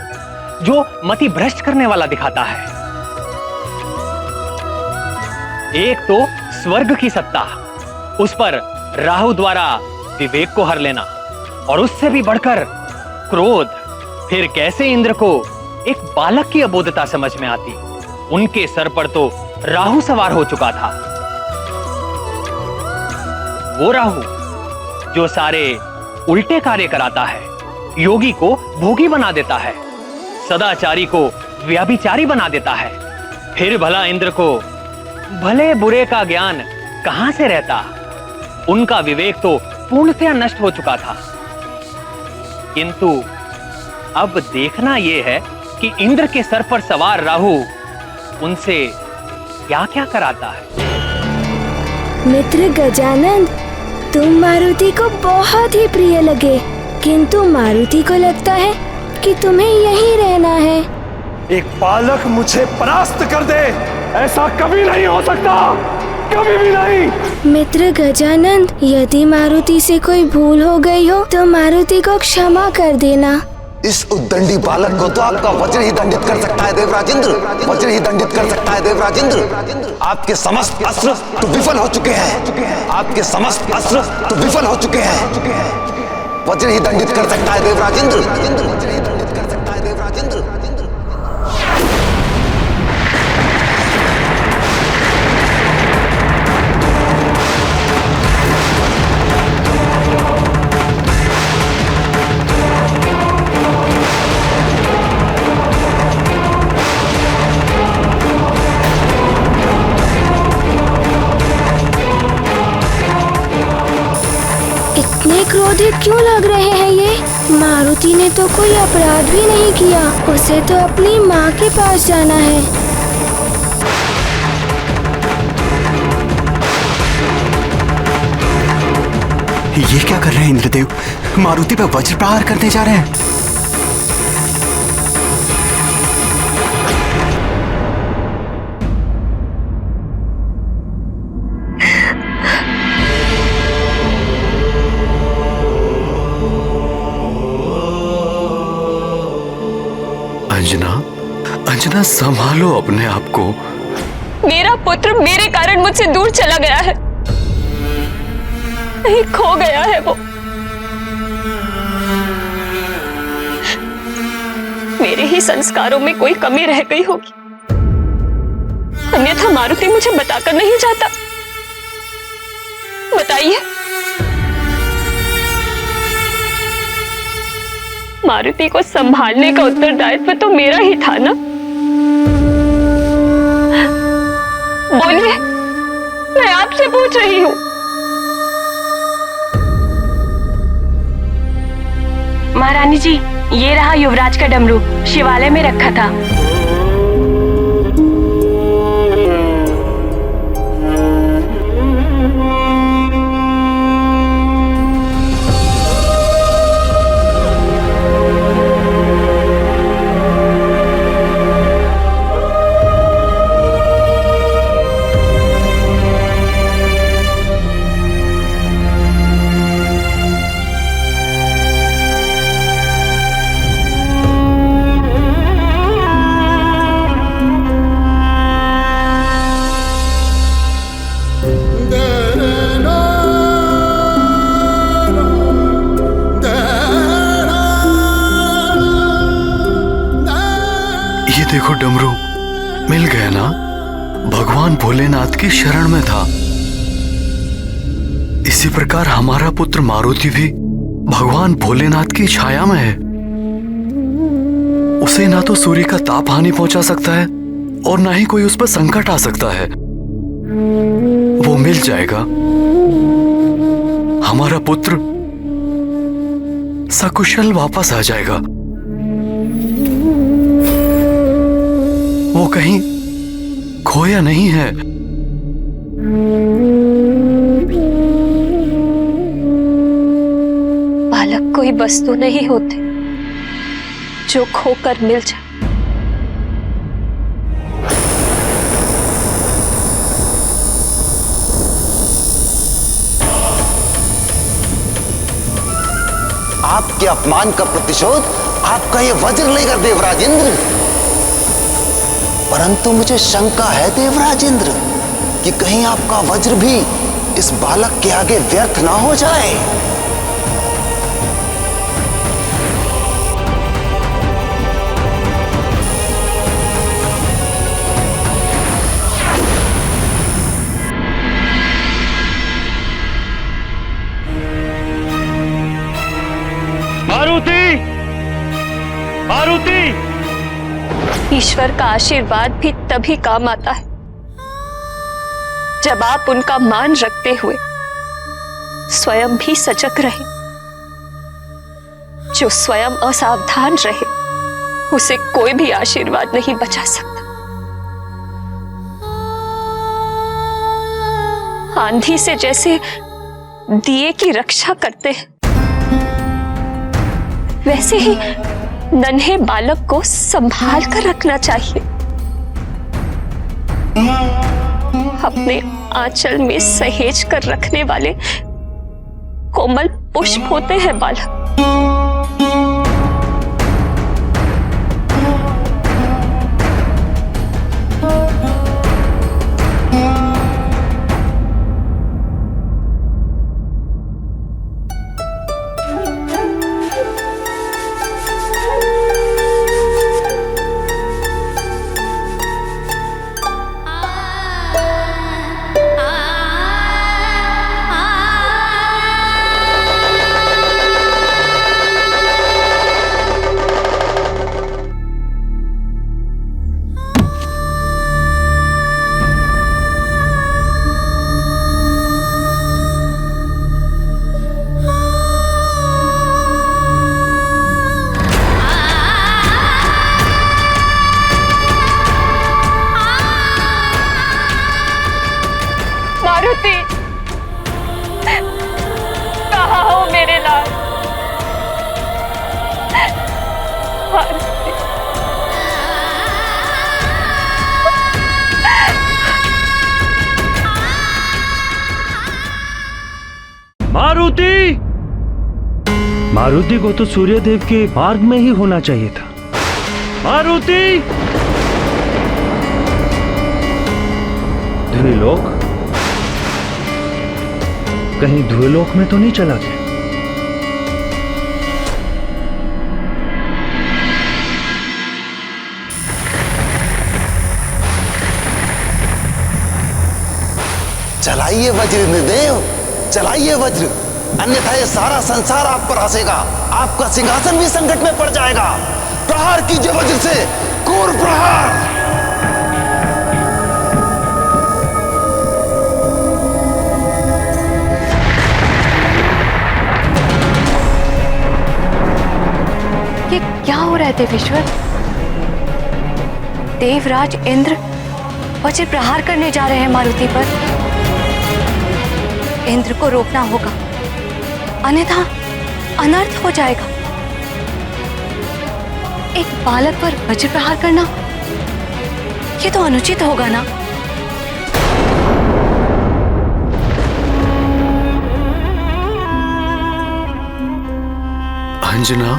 T: जो मति भ्रष्ट करने वाला दिखाता है। एक तो स्वर्ग की सत्ता, उस पर राहु द्वारा विवेक को हर लेना, और उससे भी बढ़कर क्रोध, फिर कैसे इंद्र को एक बालक की अबोधता समझ में आती। उनके सर पर तो राहु सवार हो चुका था। वो राहु जो सारे उल्टे कार्य कराता है, योगी को भोगी बना देता है, सदाचारी को व्यभिचारी बना देता है। फिर भला इंद्र को भले बुरे का ज्ञान कहां से रहता? उनका विवेक तो पूर्णतया नष्ट हो चुका था। किंतु अब देखना यह है कि इंद्र के सर पर सवार राहु उनसे क्या क्या कराता है।
F: मित्र गजानन, तुम मारुति को बहुत ही प्रिय लगे, किंतु मारुति को लगता है कि तुम्हें यहीं रहना है।
G: एक बालक मुझे परास्त कर दे, ऐसा कभी नहीं हो सकता, कभी भी नहीं।
F: मित्र गजानन, यदि मारुति से कोई भूल हो गई हो तो मारुति को क्षमा कर देना।
J: इस उद्दंडी बालक को तो आपका वज्र ही दंडित कर सकता है देवराजेंद्र, वज्र ही दंडित कर सकता है देवराजेंद्र। आपके समस्त अस्त्र तो विफल हो चुके हैं, आपके समस्त अस्त्र तो विफल हो चुके हैं। वज्र ही दंडित कर सकता है देवराजेंद्र, वज्र ही दंडित कर सकता है देवराजेंद्र।
F: इतने क्रोधित क्यों लग रहे हैं ये? मारुति ने तो कोई अपराध भी नहीं किया, उसे तो अपनी माँ के पास जाना है।
R: ये क्या कर रहे हैं इंद्रदेव? मारुति पर वज्र प्रहार करने जा रहे हैं। अंजना, अंजना संभालो अपने आप को।
K: मेरा पुत्र मेरे कारण मुझसे दूर चला गया है, कहीं खो गया है वो। मेरे ही संस्कारों में कोई कमी रह गई होगी, अन्यथा मारुति मुझे बताकर नहीं जाता। बताइए, मारुति को संभालने का उत्तरदायित्व तो मेरा ही था ना। बोलिए, मैं आपसे पूछ रही हूँ।
L: महारानी जी, ये रहा युवराज का डमरू, शिवालय में रखा था।
R: देखो डमरू, मिल गया ना? भगवान भोलेनाथ की शरण में था। इसी प्रकार हमारा पुत्र मारुति भी भगवान भोलेनाथ की छाया में है। उसे ना तो सूर्य का ताप हानि पहुंचा सकता है और ना ही कोई उस पर संकट आ सकता है। वो मिल जाएगा। हमारा पुत्र सकुशल वापस आ जाएगा। वो कहीं खोया नहीं है।
K: बालक कोई वस्तु नहीं होते जो खोकर मिल जाए।
J: आपके अपमान का प्रतिशोध आपका ये वज्र लेकर देवराजेंद्र। परंतु मुझे शंका है देवराजेंद्र कि कहीं आपका वज्र भी इस बालक के आगे व्यर्थ ना हो जाए।
Q: ईश्वर का आशीर्वाद भी तभी काम आता है जब आप उनका मान रखते हुए स्वयं भी सजग रहे। जो स्वयं असावधान रहे उसे कोई भी आशीर्वाद नहीं बचा सकता। आंधी से जैसे दिए की रक्षा करते हैं, वैसे ही नन्हे बालक को संभाल कर रखना चाहिए। अपने आंचल में सहेज कर रखने वाले कोमल पुष्प होते हैं बालक।
E: कहाँ हो मेरे लाल?
D: मारुति! मारुति को तो सूर्यदेव के मार्ग में ही होना चाहिए था। मारुति! ध्रुलोक? कहीं ध्रुलोक में तो नहीं चला गया?
J: चलाइए वज्रदेव, चलाइए वज्र, अन्यथा ये सारा संसार आप पर हंसेगा। आपका सिंहासन भी संकट में पड़ जाएगा। प्रहार कीजिए वज्र से, क्रूर प्रहार।
Q: ये क्या हो रहा है देवेश्वर? देवराज इंद्र वज्र प्रहार करने जा रहे हैं मारुति पर। इंद्र को रोकना होगा, अन्यथा अनर्थ हो जाएगा। एक बालक पर वज्र प्रहार करना, ये तो अनुचित होगा ना।
R: अंजना,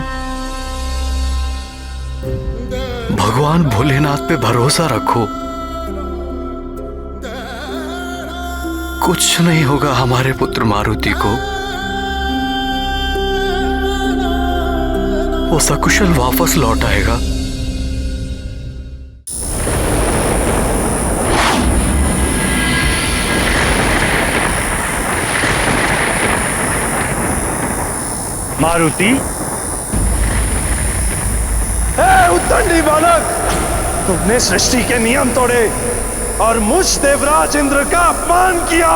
R: भगवान भोलेनाथ पे भरोसा रखो। कुछ नहीं होगा हमारे पुत्र मारुति को। वो सकुशल वापस लौट आएगा।
D: मारुति?
G: उद्दंडी बालक, तुमने सृष्टि के नियम तोड़े और मुझ देवराज इंद्र का अपमान किया।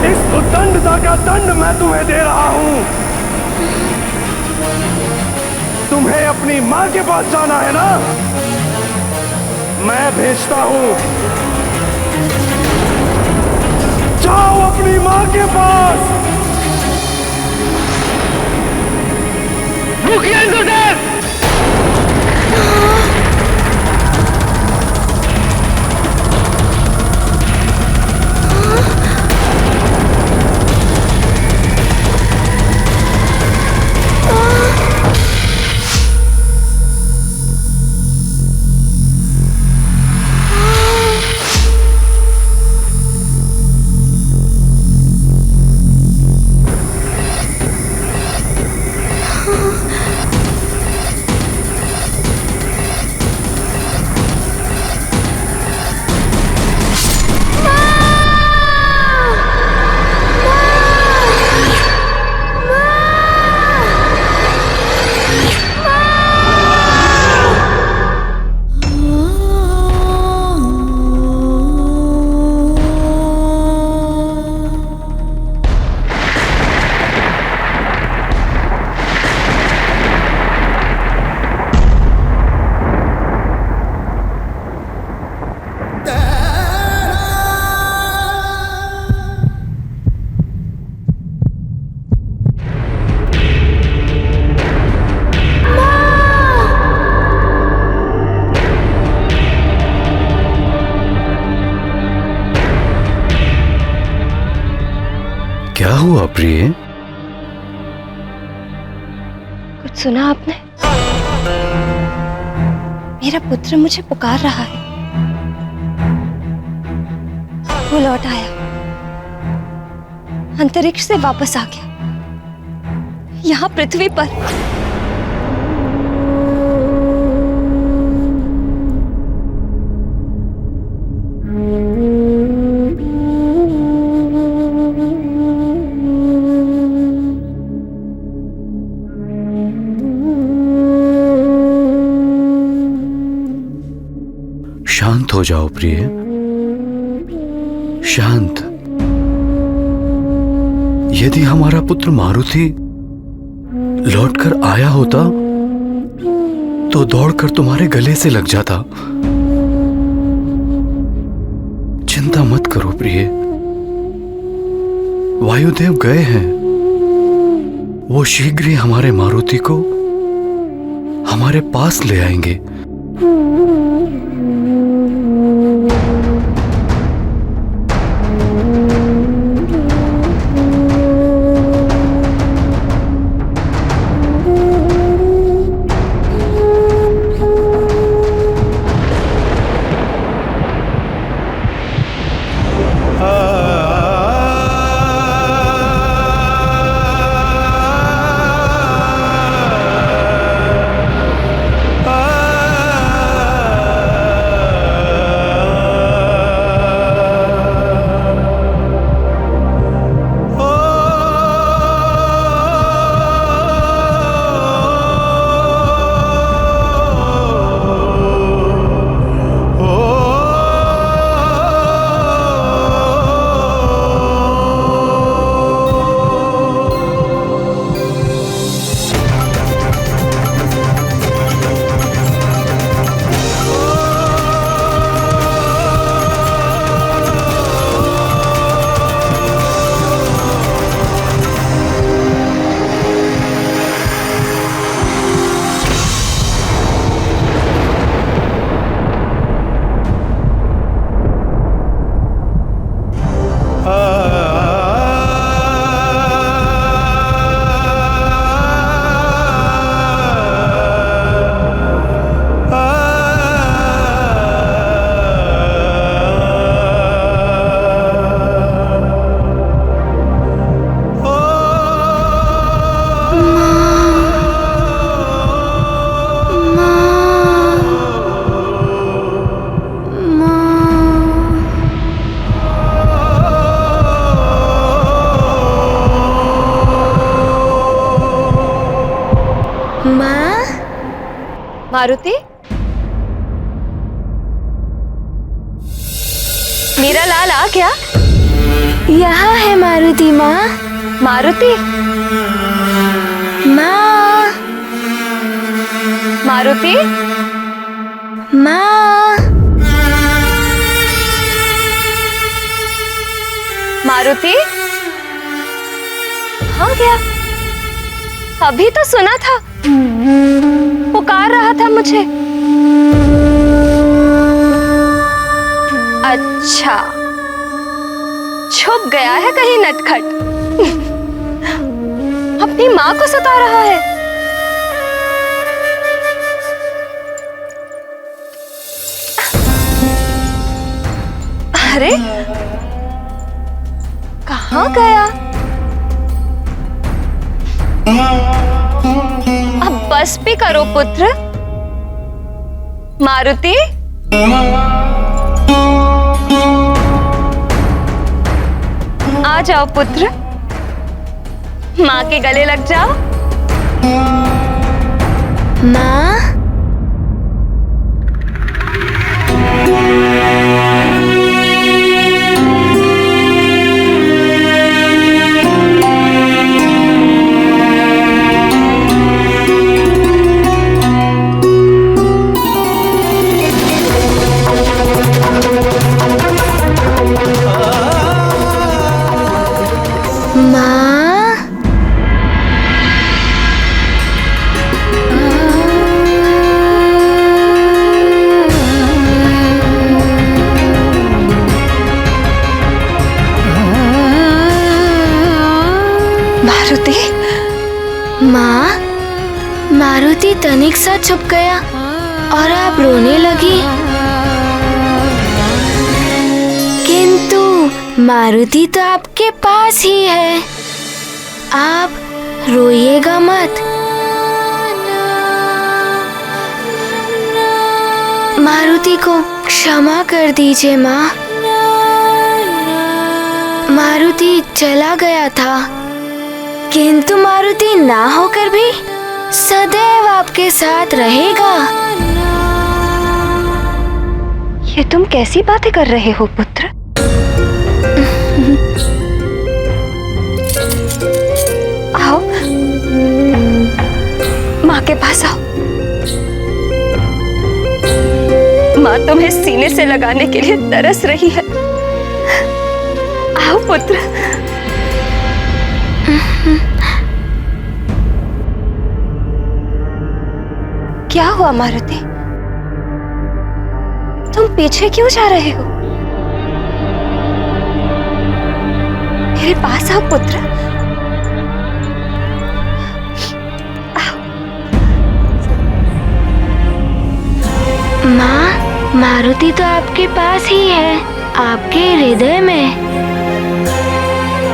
G: इस उद्दंडता का दंड मैं तुम्हें दे रहा हूं। तुम्हें अपनी मां के पास जाना है ना? मैं भेजता हूं। जाओ अपनी मां के पास।
E: रुकिए इंद्रदेव!
R: हुआ प्रिय?
Q: कुछ सुना आपने? मेरा पुत्र मुझे पुकार रहा है। वो लौट आया, अंतरिक्ष से वापस आ गया, यहाँ पृथ्वी पर।
R: शांत हो जाओ प्रिय, शांत। यदि हमारा पुत्र मारुति लौटकर आया होता तो दौड़कर तुम्हारे गले से लग जाता। चिंता मत करो प्रिय, वायुदेव गए हैं। वो शीघ्र ही हमारे मारुति को हमारे पास ले आएंगे।
Q: मारुति, मेरा लाल आ गया?
F: यहाँ है मारुति माँ।
Q: मारुति,
F: माँ।
Q: मारुति,
F: माँ।
Q: मारुति, कहाँ गया? अभी तो सुना था, पुकार रहा था मुझे। अच्छा, छुप गया है कहीं नटखट। अपनी माँ को सता रहा है। अरे, कहाँ गया? अब बस भी करो पुत्र। मारुति, आ जाओ पुत्र, माँ के गले लग जाओ।
F: माँ। भी तनिक सा छुप गया और आप रोने लगी। किंतु मारुति तो आपके पास ही है, आप रोइएगा मत। मारुति को क्षमा कर दीजिए माँ। मारुति चला गया था, किंतु मारुति ना होकर भी सदैव आपके साथ रहेगा।
Q: ये तुम कैसी बातें कर रहे हो पुत्र? आओ माँ के पास आओ। माँ तुम्हें सीने से लगाने के लिए तरस रही है। आओ पुत्र। क्या हुआ मारुति? तुम पीछे क्यों जा रहे हो? मेरे पास आओ पुत्र।
F: माँ, मारुति तो आपके पास ही है, आपके हृदय में।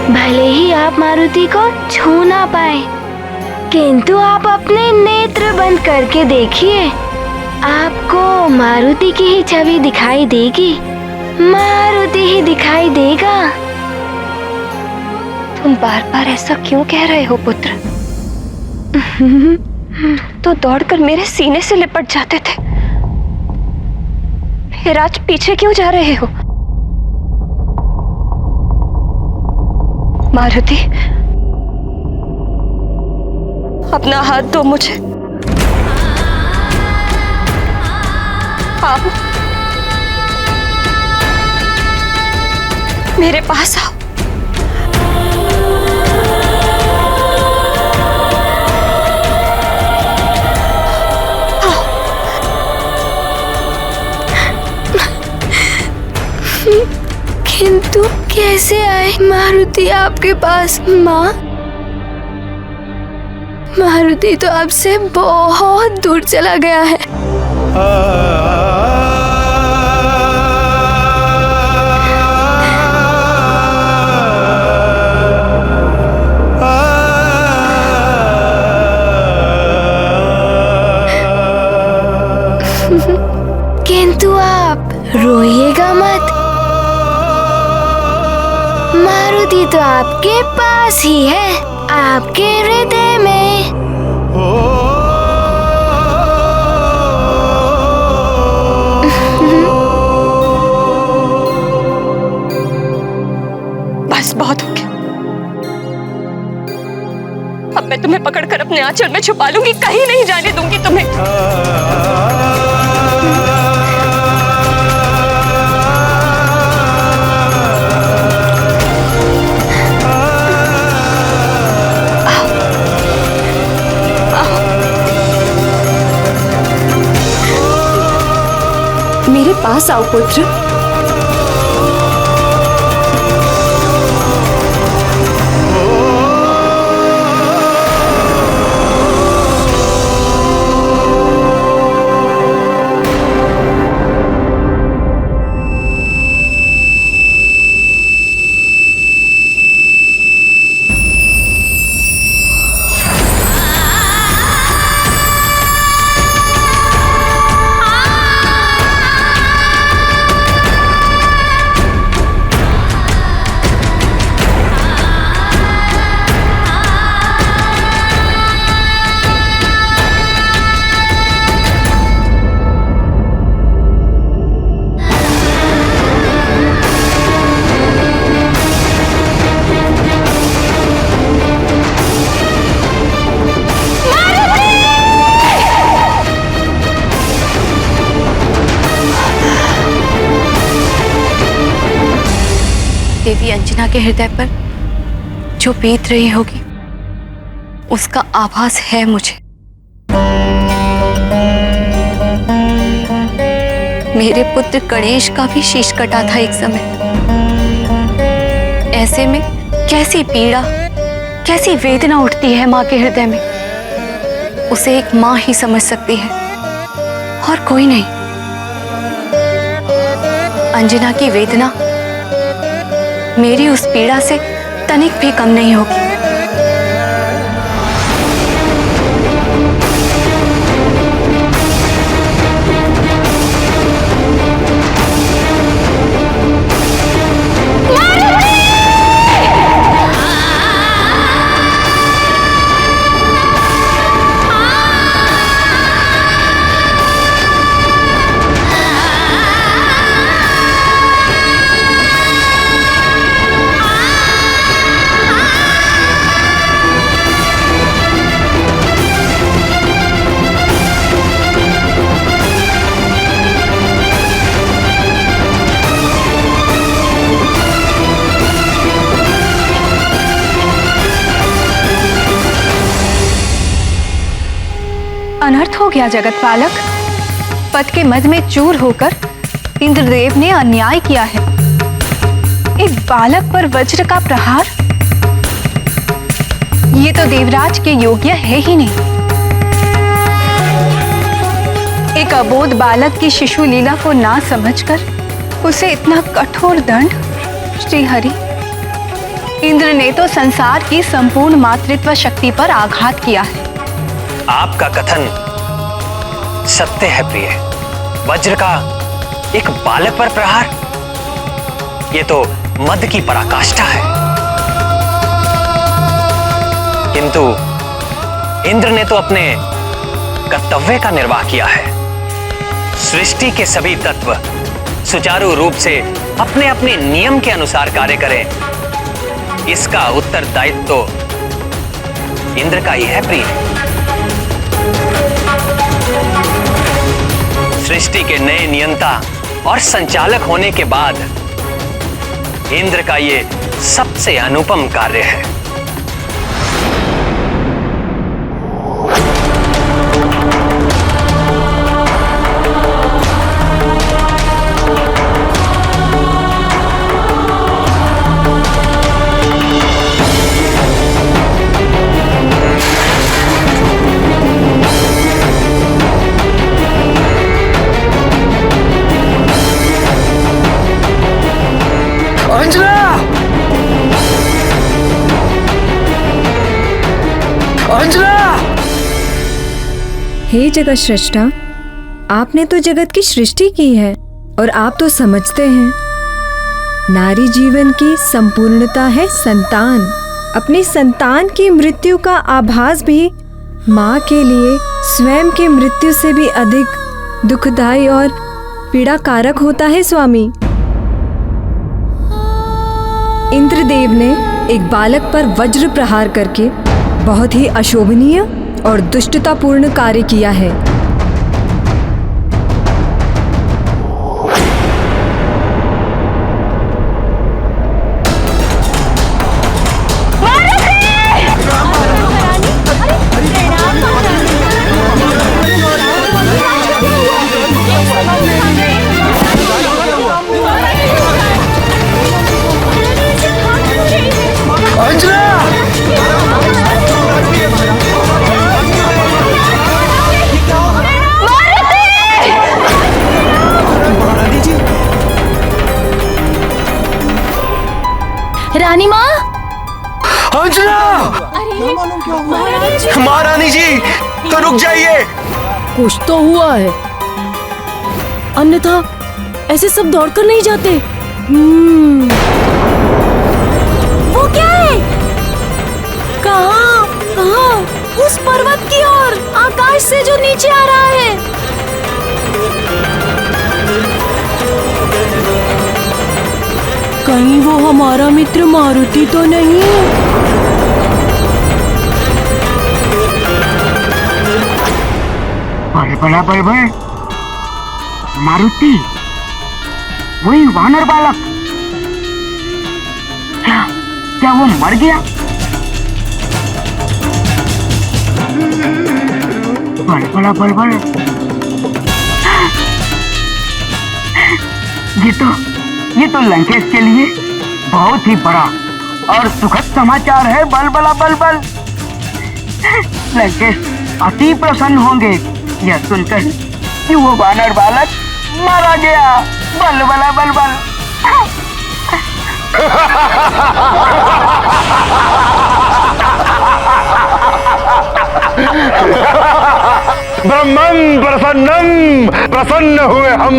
F: भले ही आप मारुति को छू ना पाए, किंतु आप अपने नेत्र बंद करके देखिए, आपको मारुति की ही छवि दिखाई देगी। मारुति ही दिखाई देगा।
Q: तुम बार बार ऐसा क्यों कह रहे हो पुत्र? तो दौड़कर मेरे सीने से लिपट जाते थे, फिर आज पीछे क्यों जा रहे हो? मारुति, अपना हाथ दो मुझे। आओ मेरे पास आओ।
F: किंतु कैसे आए मारुति आपके पास माँ? मारुति तो आपसे बहुत दूर चला गया है। किंतु आप रोइएगा मत, मारुति तो आपके पास ही है, आपके हृदय में।
Q: बस बहुत हो गया। अब मैं तुम्हें पकड़कर अपने आंचल में छुपा लूंगी, कहीं नहीं जाने दूंगी तुम्हें। मेरे पास आओ पुत्र।
U: देवी अंजना के हृदय पर जो बीत रही होगी उसका आभास है मुझे। मेरे पुत्र गणेश का भी शीश कटा था एक समय। ऐसे में कैसी पीड़ा, कैसी वेदना उठती है माँ के हृदय में। उसे एक माँ ही समझ सकती है और कोई नहीं। अंजना की वेदना मेरी उस पीड़ा से तनिक भी कम नहीं होगी। अनर्थ हो गया जगत पालक। पद के मद में चूर होकर इंद्रदेव ने अन्याय किया है। एक बालक पर वज्र का प्रहार, ये तो देवराज के योग्य है ही नहीं। एक अबोध बालक की शिशु लीला को ना समझकर उसे इतना कठोर दंड। श्री हरि, इंद्र ने तो संसार की संपूर्ण मातृत्व शक्ति पर आघात किया है।
T: आपका कथन सत्य है प्रिय। वज्र का एक बालक पर प्रहार, ये तो मद की पराकाष्ठा है। किंतु इंद्र ने तो अपने कर्तव्य का निर्वाह किया है। सृष्टि के सभी तत्व सुचारू रूप से अपने अपने नियम के अनुसार कार्य करें, इसका उत्तरदायित्व तो इंद्र का ही है प्रिय। सृष्टि के नए नियंता और संचालक होने के बाद इंद्र का ये सबसे अनुपम कार्य है।
B: हे जगत सृष्टा, आपने तो जगत की सृष्टि की है और आप तो समझते हैं नारी जीवन की संपूर्णता है संतान। अपनी संतान की मृत्यु का आभास भी माँ के लिए स्वयं की मृत्यु से भी अधिक दुखदायी और पीड़ाकारक होता है स्वामी। इंद्रदेव ने एक बालक पर वज्र प्रहार करके बहुत ही अशोभनीय और दुष्टतापूर्ण कार्य किया है।
K: रानी माँ,
O: अंजना! महारानी जी, तो रुक जाइए।
K: कुछ तो हुआ है, अन्यथा ऐसे सब दौड़कर नहीं जाते। वो क्या है? कहाँ? कहाँ? उस पर्वत की ओर, आकाश से जो नीचे आ रहा है। कहीं वो हमारा मित्र मारुति तो नहीं?
N: बड़ा बड़बड़ मारुति, वही वानर बालक। क्या वो मर गया? बड़बड़ ये तो लंकेश के लिए बहुत ही बड़ा और सुखद समाचार है। बल बल। अति प्रसन्न होंगे यह सुनकर कि वो वानर बालक मारा गया। बल बला बल बल।
P: ब्रह्मं प्रसन्नम, प्रसन्न हुए हम।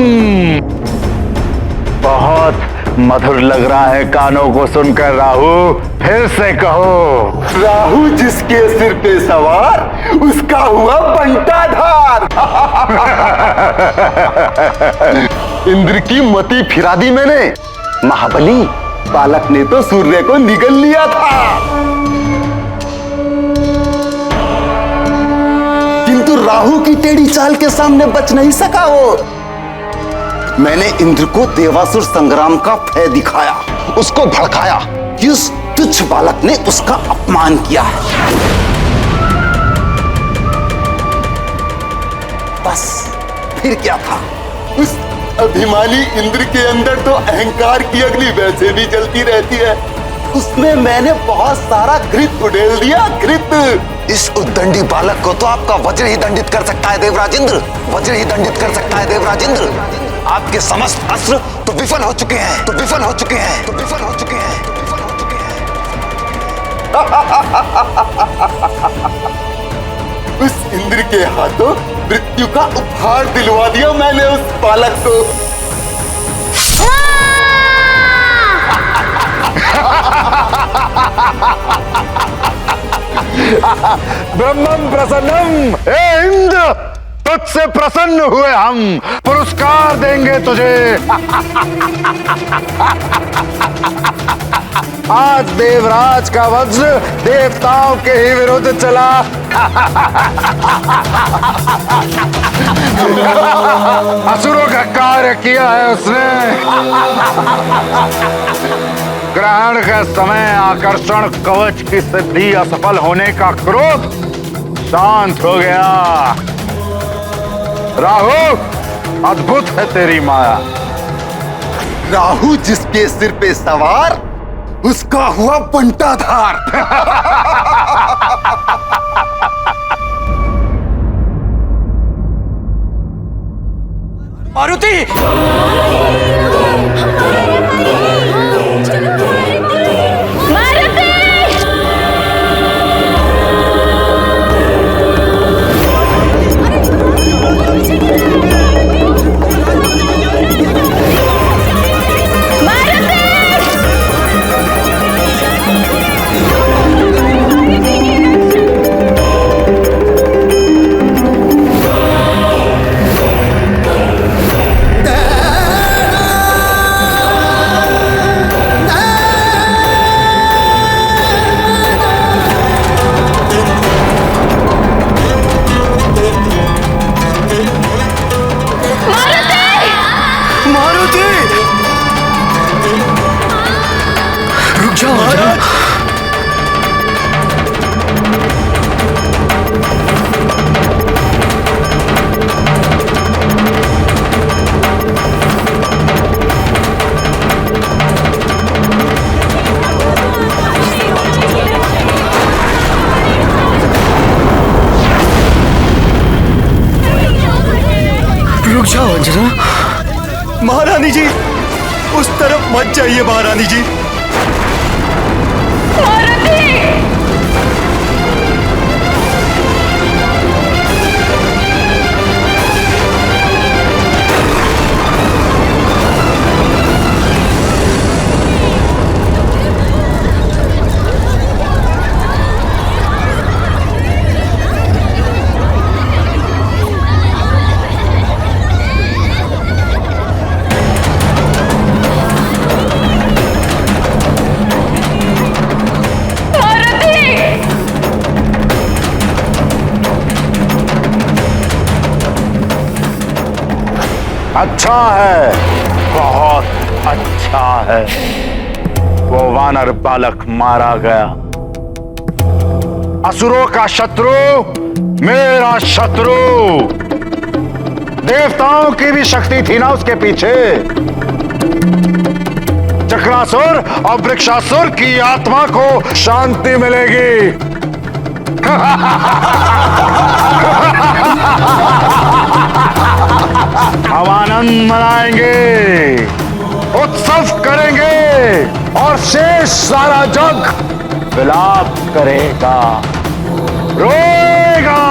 P: बहुत मधुर लग रहा है कानों को सुनकर राहु। फिर से कहो।
I: राहु जिसके सिर पे सवार उसका हुआ बंटाधार। इंद्र की मति फिरा दी मैंने। महाबली बालक ने तो सूर्य को निगल लिया था, किंतु राहु की टेढ़ी चाल के सामने बच नहीं सका वो। मैंने इंद्र को देवासुर संग्राम का भय दिखाया, उसको भड़काया कि उस तुच्छ बालक ने उसका अपमान किया है। बस फिर क्या था, उस अभिमानी इंद्र के अंदर तो अहंकार की अग्नि वैसे भी जलती रहती है। उसमें मैंने बहुत सारा घृत उड़ेल दिया, घृत।
J: इस उद्दंडी बालक को तो आपका वज्र ही दंडित कर सकता है देवराज इंद्र, वज्र ही दंडित कर सकता है देवराज इंद्र। आपके समस्त अस्त्र तो विफल हो चुके हैं, तो विफल हो चुके हैं, तो विफल हो चुके हैं, तो विफल हो चुके
I: हैं। उस इंद्र के हाथों मृत्यु का उपहार दिलवा दिया मैंने उस बालक को।
P: ब्रह्मं प्रसन्नम। हे इंद्र, तुझसे प्रसन्न हुए हम, पुरस्कार देंगे तुझे। आज देवराज का वज्र देवताओं के ही विरुद्ध चला। असुरों का कार्य किया है उसने। ग्रहण के समय आकर्षण कवच की सिद्धि असफल होने का क्रोध शांत हो गया। राहु, अद्भुत है तेरी माया।
I: राहु जिसके सिर पे सवार उसका हुआ बंटाधार।
C: मारुति!
I: महारानी जी, उस तरफ मत जाइए महारानी जी।
P: अच्छा है, बहुत अच्छा है। वो वानर बालक मारा गया। असुरों का शत्रु मेरा शत्रु। देवताओं की भी शक्ति थी ना उसके पीछे। चक्रासुर और वृक्षासुर की आत्मा को शांति मिलेगी। हम आनंद मनाएंगे, उत्सव करेंगे और शेष सारा जग विलाप करेगा, रोएगा।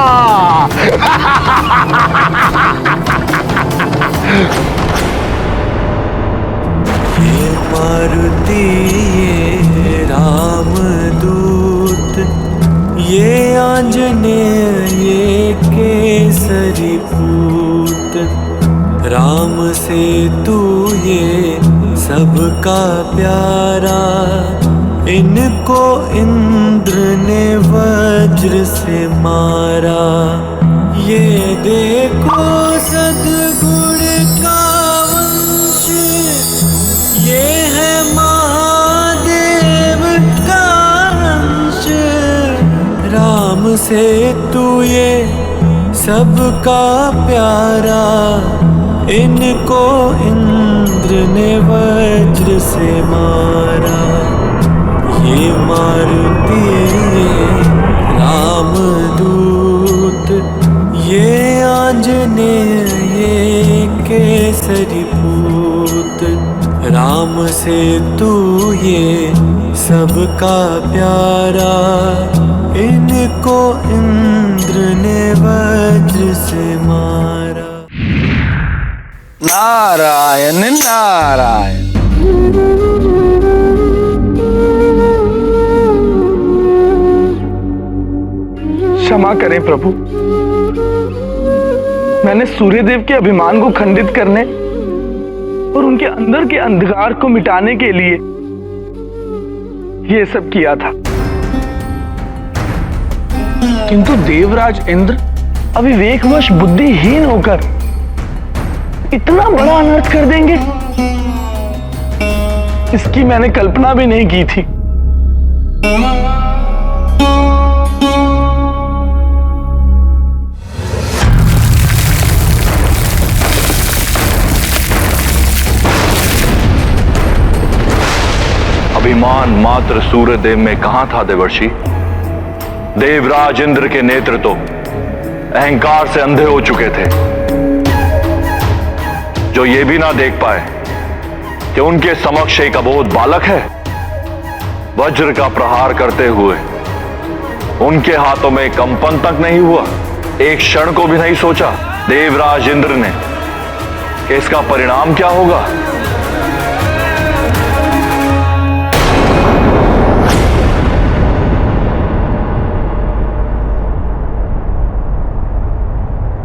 C: ये मारुति, ये रामदूत, ये आंजनेय, ये केसरी पूत, राम से तू ये सबका प्यारा, इनको इंद्र ने वज्र से मारा। ये देखो सद्गुण का वंश, ये है महादेव का अंश, राम से तू ये सबका प्यारा, इनको इंद्र ने वज्र से मारा। ये मारुति, ये रामदूत, ये आंजनेय, ये केसरी पूत, राम से तू ये सबका प्यारा, इनको इंद्र ने वज्र से मारा।
P: नारायण नारायण।
G: क्षमा करें प्रभु, मैंने सूर्यदेव के अभिमान को खंडित करने और उनके अंदर के अंधकार को मिटाने के लिए ये सब किया था, किंतु देवराज इंद्र अविवेकवश बुद्धिहीन होकर इतना बड़ा अनर्थ कर देंगे, इसकी मैंने कल्पना भी नहीं की थी।
P: अभिमान मात्र सूर्यदेव में कहां था देवर्षि? देवराज इंद्र के नेत्र तो अहंकार से अंधे हो चुके थे, जो ये भी ना देख पाए कि उनके समक्ष एक अबोध बालक है। वज्र का प्रहार करते हुए उनके हाथों में कंपन तक नहीं हुआ, एक क्षण को भी नहीं सोचा देवराज इंद्र ने कि इसका परिणाम क्या होगा।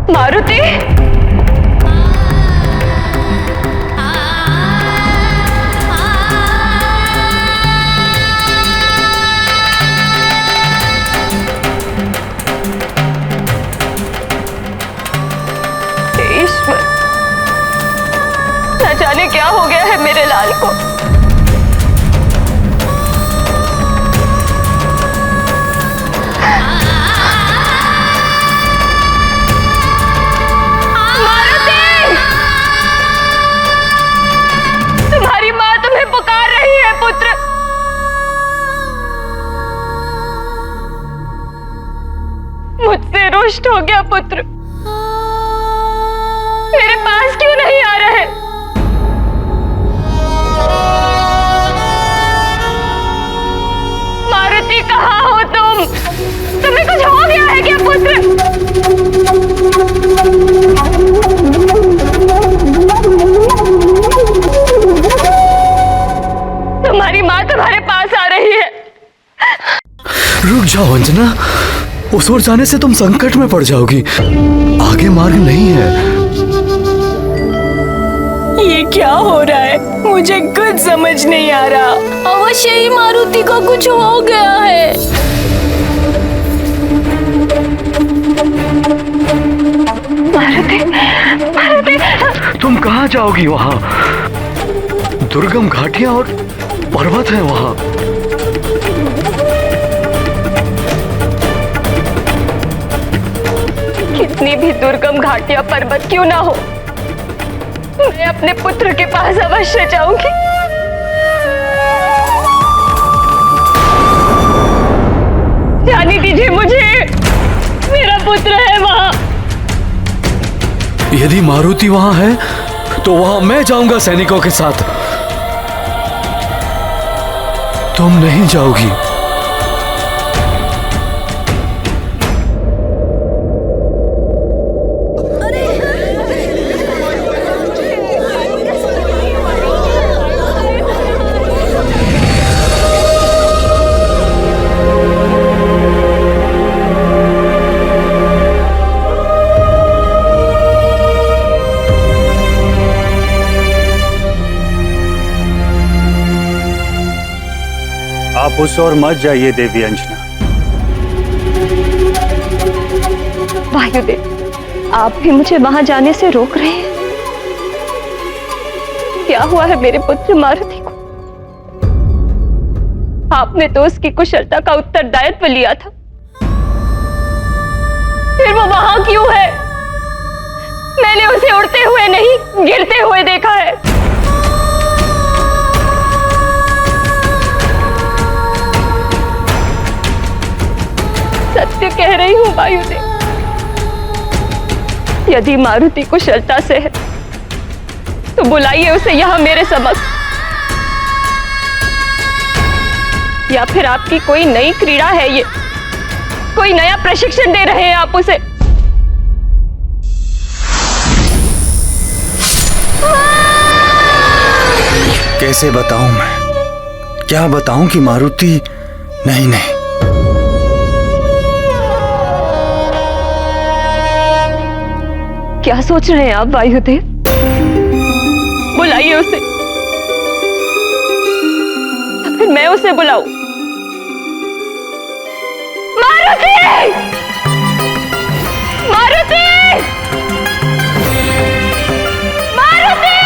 Q: मारुति, ईश्वर, न जाने क्या हो गया है मेरे लाल को। मुझसे रुष्ट हो गया पुत्र, मेरे पास क्यों नहीं आ रहे? मारुति, कहाँ हो तुम? तुम्हें कुछ हो गया है क्या पुत्र? तुम्हारी माँ तुम्हारे पास आ रही है।
R: रुक जाओ अंजना, उस ओर जाने से तुम संकट में पड़ जाओगी, आगे मार्ग नहीं है।
K: ये क्या हो रहा है? मुझे कुछ समझ नहीं आ रहा। अवश्य ही मारुति को कुछ हो गया है।
Q: मारुति, मारुति,
R: तुम कहाँ जाओगी? वहाँ दुर्गम घाटियां और पर्वत है वहाँ।
Q: कितनी भी दुर्गम घाटियां पर्वत क्यों ना हो, मैं अपने पुत्र के पास अवश्य जाऊंगी। जाने दीजिए मुझे।
R: यदि मारुति वहां है तो वहां मैं जाऊंगा सैनिकों के साथ। तुम नहीं जाओगी।
D: आप उस ओर मत जाइए देवी अंजना।
Q: वायुदेव, आप भी मुझे वहां जाने से रोक रहे हैं। क्या हुआ है मेरे पुत्र मारुति को? आपने तो उसकी कुशलता का उत्तरदायित्व लिया था, फिर वो वहां क्यों है? मैंने उसे उड़ते हुए नहीं, गिरते हुए देखा है। सत्य कह रही हूं वायुदेव, यदि मारुति कुशलता से है तो बुलाइए उसे यहां मेरे समक्ष। या फिर आपकी कोई नई क्रीड़ा है ये, कोई नया प्रशिक्षण दे रहे हैं आप उसे?
H: कैसे बताऊं मैं, क्या बताऊं कि मारुति नहीं।
Q: क्या सोच रहे हैं आप वायुदेव? बुलाइए उसे, या फिर मैं उसे बुलाऊं? मारुति! मारुति! मारुति!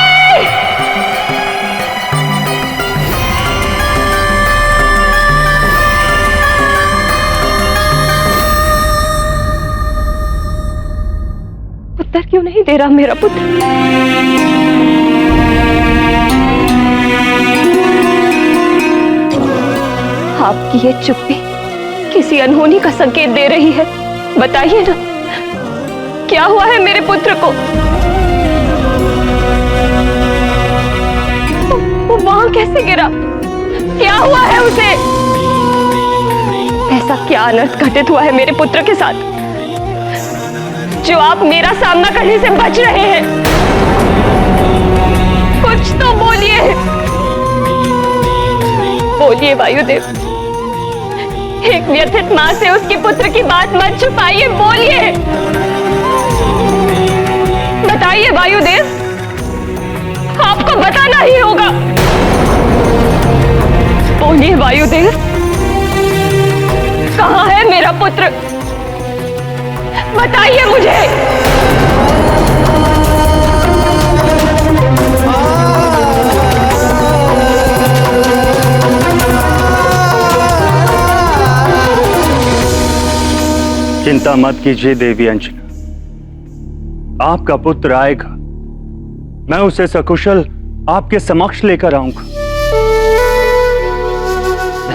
Q: उत्तर क्यों नहीं दे रहा मेरा पुत्र? आपकी ये चुप्पी किसी अनहोनी का संकेत दे रही है। बताइए ना, क्या हुआ है मेरे पुत्र को? वो वहां कैसे गिरा? क्या हुआ है उसे? ऐसा क्या अनर्थ घटित हुआ है मेरे पुत्र के साथ जो आप मेरा सामना करने से बच रहे हैं? कुछ तो बोलिए, बोलिए वायुदेव। एक व्यथित मां से उसके पुत्र की बात मत छुपाइए, बोलिए, बताइए वायुदेव, आपको बताना ही होगा। बोलिए वायुदेव, कहां है मेरा पुत्र? बताइए मुझे।
D: चिंता मत कीजिए देवी अंजना, आपका पुत्र आएगा। मैं उसे सकुशल आपके समक्ष लेकर आऊंगा।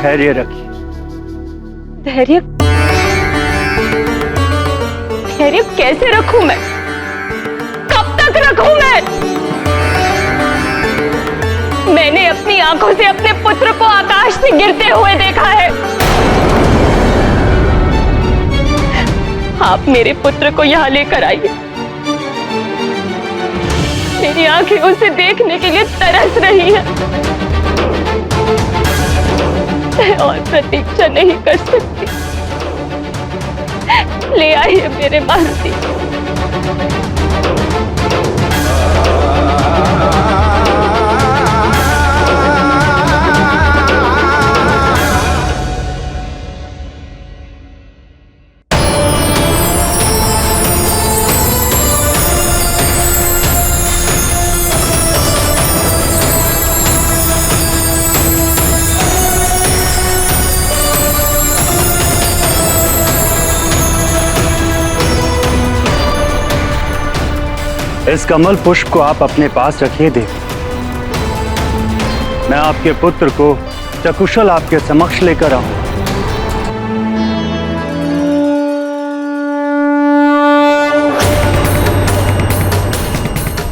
D: धैर्य रखिए।
Q: धैर्य? धैर्य कैसे रखूं मैं? कब तक रखूं मैं? मैंने अपनी आंखों से अपने पुत्र को आकाश से गिरते हुए देखा है। आप मेरे पुत्र को यहाँ लेकर आइए। मेरी आंखें उसे देखने के लिए तरस रही है। मैं और प्रतीक्षा नहीं कर सकती। ले आइए मेरे मारुति।
D: इस कमल पुष्प को आप अपने पास रखिए देवी। मैं आपके पुत्र को सकुशल आपके समक्ष लेकर आऊं।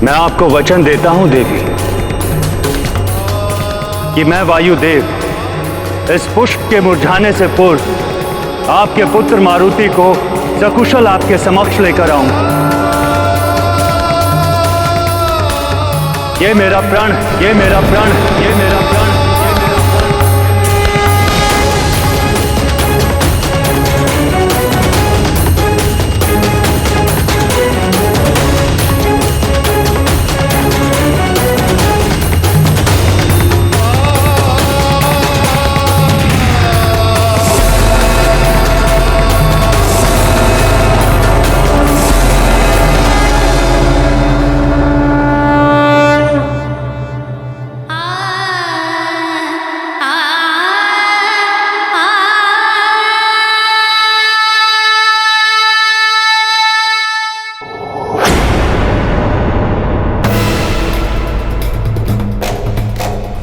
D: मैं आपको वचन देता हूं देवी कि मैं वायुदेव इस पुष्प के मुरझाने से पूर्व आपके पुत्र मारुति को सकुशल आपके समक्ष लेकर आऊंगा। ये मेरा प्रण, ये मेरा प्रण, ये मेरा प्रण।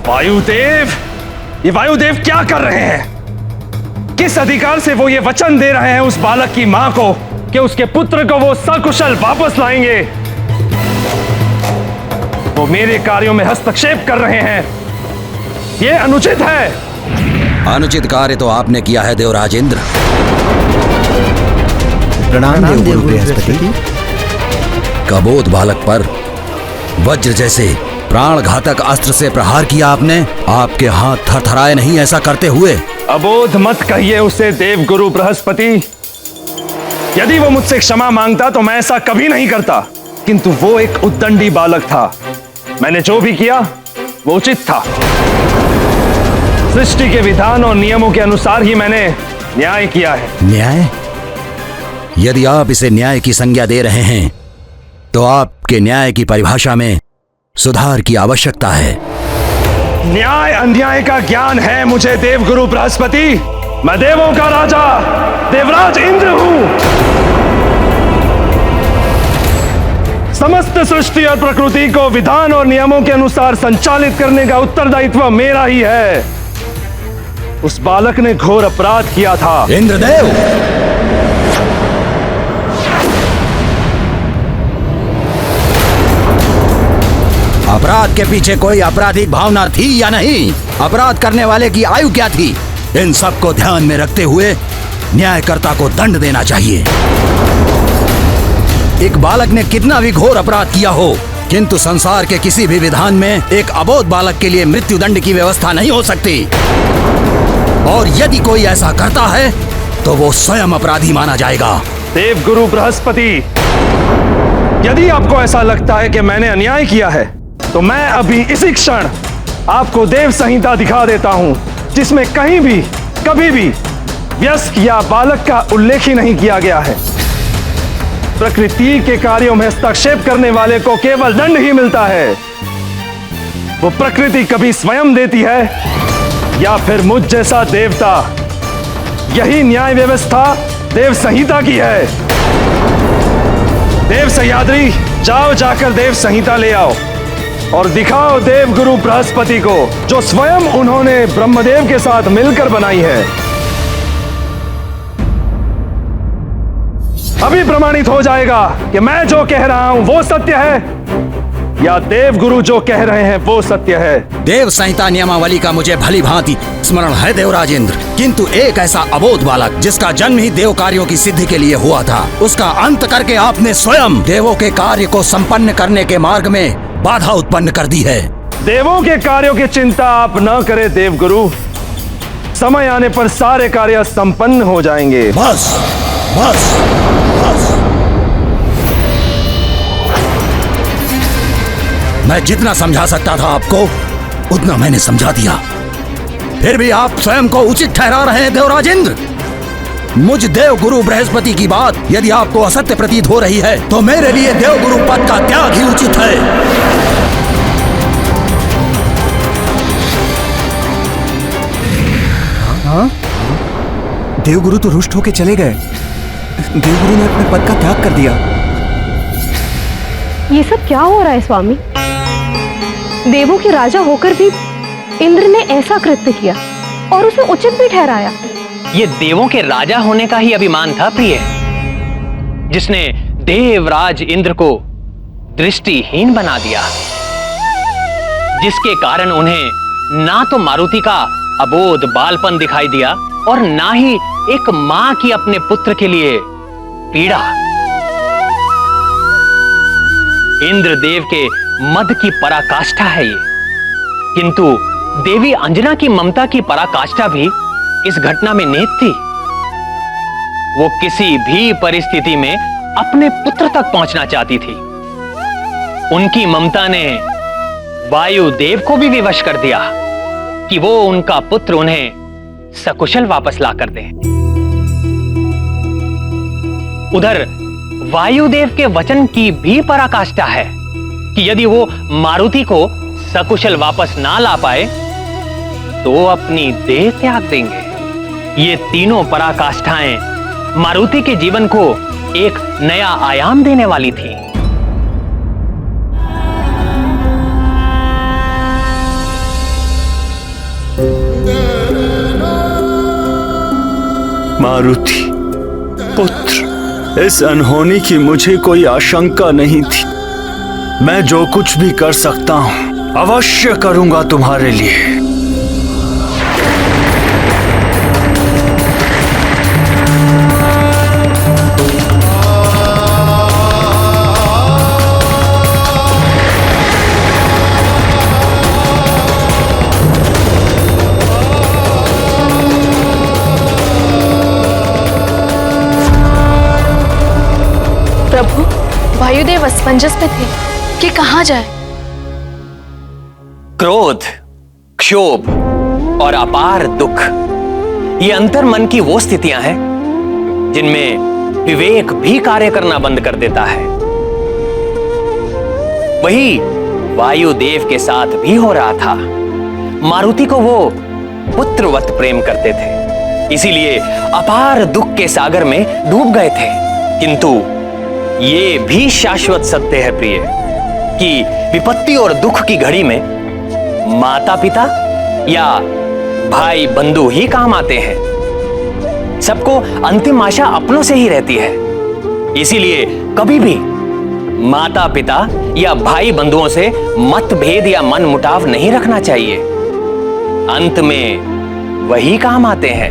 G: वायुदेव, ये वायुदेव क्या कर रहे हैं? किस अधिकार से वो ये वचन दे रहे हैं उस बालक की मां को कि उसके पुत्र को वो सकुशल वापस लाएंगे? वो मेरे कार्यों में हस्तक्षेप कर रहे हैं, ये अनुचित है।
M: अनुचित कार्य तो आपने किया है देवराज इंद्र।
V: प्रणाम देवगुरु बृहस्पति।
M: कबोध बालक पर वज्र जैसे प्राण घातक अस्त्र से प्रहार किया आपने। आपके हाथ थरथराए नहीं ऐसा करते हुए?
G: अबोध मत कहिए उसे देवगुरु बृहस्पति। यदि वो मुझसे क्षमा मांगता तो मैं ऐसा कभी नहीं करता, किंतु वो एक उद्दंडी बालक था। मैंने जो भी किया वो उचित था। सृष्टि के विधान और नियमों के अनुसार ही मैंने न्याय किया है।
M: न्याय? यदि आप इसे न्याय की संज्ञा दे रहे हैं तो आपके न्याय की परिभाषा में सुधार की आवश्यकता है।
G: न्याय अन्याय का ज्ञान है मुझे देवगुरु बृहस्पति। मैं देवों का राजा देवराज इंद्र हूं। समस्त सृष्टि और प्रकृति को विधान और नियमों के अनुसार संचालित करने का उत्तरदायित्व मेरा ही है। उस बालक ने घोर अपराध किया था।
M: इंद्रदेव, अपराध के पीछे कोई आपराधिक भावना थी या नहीं? अपराध करने वाले की आयु क्या थी? इन सब को ध्यान में रखते हुए न्यायकर्ता को दंड देना चाहिए। एक बालक ने कितना भी घोर अपराध किया हो, किंतु संसार के किसी भी विधान में एक अबोध बालक के लिए मृत्यु दंड की व्यवस्था नहीं हो सकती। और यदि कोई ऐसा करता है तो वो स्वयं अपराधी माना जाएगा।
G: देवगुरु बृहस्पति, यदि आपको ऐसा लगता है कि मैंने अन्याय किया है तो मैं अभी इसी क्षण आपको देव संहिता दिखा देता हूं, जिसमें कहीं भी कभी भी वयस्क या बालक का उल्लेख ही नहीं किया गया है। प्रकृति के कार्यों में हस्तक्षेप करने वाले को केवल दंड ही मिलता है। वो प्रकृति कभी स्वयं देती है या फिर मुझ जैसा देवता। यही न्याय व्यवस्था देव संहिता की है। देव सह्याद्री, जाओ जाकर देव संहिता ले आओ और दिखाओ देवगुरु बृहस्पति को, जो स्वयं उन्होंने ब्रह्मदेव के साथ मिलकर बनाई है। अभी प्रमाणित हो जाएगा कि मैं जो कह रहा हूं वो सत्य है या देवगुरु जो कह रहे हैं वो सत्य है।
M: देव संहिता नियमावली का मुझे भली भांति स्मरण है देवराज इंद्र, किंतु एक ऐसा अबोध बालक जिसका जन्म ही देव कार्यों की सिद्धि के लिए हुआ था, उसका अंत करके आपने स्वयं देवों के कार्य को संपन्न करने के मार्ग में बाधा उत्पन्न कर दी है।
G: देवों के कार्यों की चिंता आप न करें देवगुरु, समय आने पर सारे कार्य संपन्न हो जाएंगे।
M: बस बस बस। मैं जितना समझा सकता था आपको उतना मैंने समझा दिया, फिर भी आप स्वयं को उचित ठहरा रहे हैं देवराज इंद्र। मुझ देवगुरु बृहस्पति की बात यदि आपको असत्य प्रतीत हो रही है तो मेरे लिए देवगुरु पद का त्याग ही उचित है।
V: हाँ? देवगुरु तो रुष्ट होके चले गए। देवगुरु ने अपने पद का त्याग कर दिया।
S: ये सब क्या हो रहा है स्वामी? देवों के राजा होकर भी इंद्र ने ऐसा कृत्य किया और उसे उचित भी ठहराया।
T: ये देवों के राजा होने का ही अभिमान था प्रिय, जिसने देवराज इंद्र को दृष्टिहीन बना दिया, जिसके कारण उन्हें ना तो मारुति का अबोध बालपन दिखाई दिया और ना ही एक मां की अपने पुत्र के लिए पीड़ा। इंद्रदेव के मद की पराकाष्ठा है ये, किंतु देवी अंजना की ममता की पराकाष्ठा भी इस घटना में निहित थी। वो किसी भी परिस्थिति में अपने पुत्र तक पहुंचना चाहती थी। उनकी ममता ने वायुदेव को भी विवश कर दिया कि वो उनका पुत्र उन्हें सकुशल वापस ला कर दे। उधर वायुदेव के वचन की भी पराकाष्ठा है कि यदि वो मारुति को सकुशल वापस ना ला पाए तो अपनी देह त्याग देंगे। ये तीनों पराकाष्ठाएं मारुति के जीवन को एक नया आयाम देने वाली थी।
H: मारुति पुत्र, इस अनहोनी की मुझे कोई आशंका नहीं थी। मैं जो कुछ भी कर सकता हूं अवश्य करूंगा तुम्हारे लिए।
A: प्रभु, वायुदेव असमंजस में थे कि कहां जाए।
T: क्रोध, क्षोभ और अपार दुख, ये अंतर मन की वो स्थितियां हैं जिनमें विवेक भी कार्य करना बंद कर देता है। वही वायुदेव के साथ भी हो रहा था। मारुति को वो पुत्रवत प्रेम करते थे, इसीलिए अपार दुख के सागर में डूब गए थे। किंतु ये भी शाश्वत सत्य है प्रिय कि विपत्ति और दुख की घड़ी में माता पिता या भाई बंधु ही काम आते हैं। सबको अंतिम आशा अपनों से ही रहती है, इसीलिए कभी भी माता पिता या भाई बंधुओं से मतभेद या मन मुटाव नहीं रखना चाहिए। अंत में वही काम आते हैं।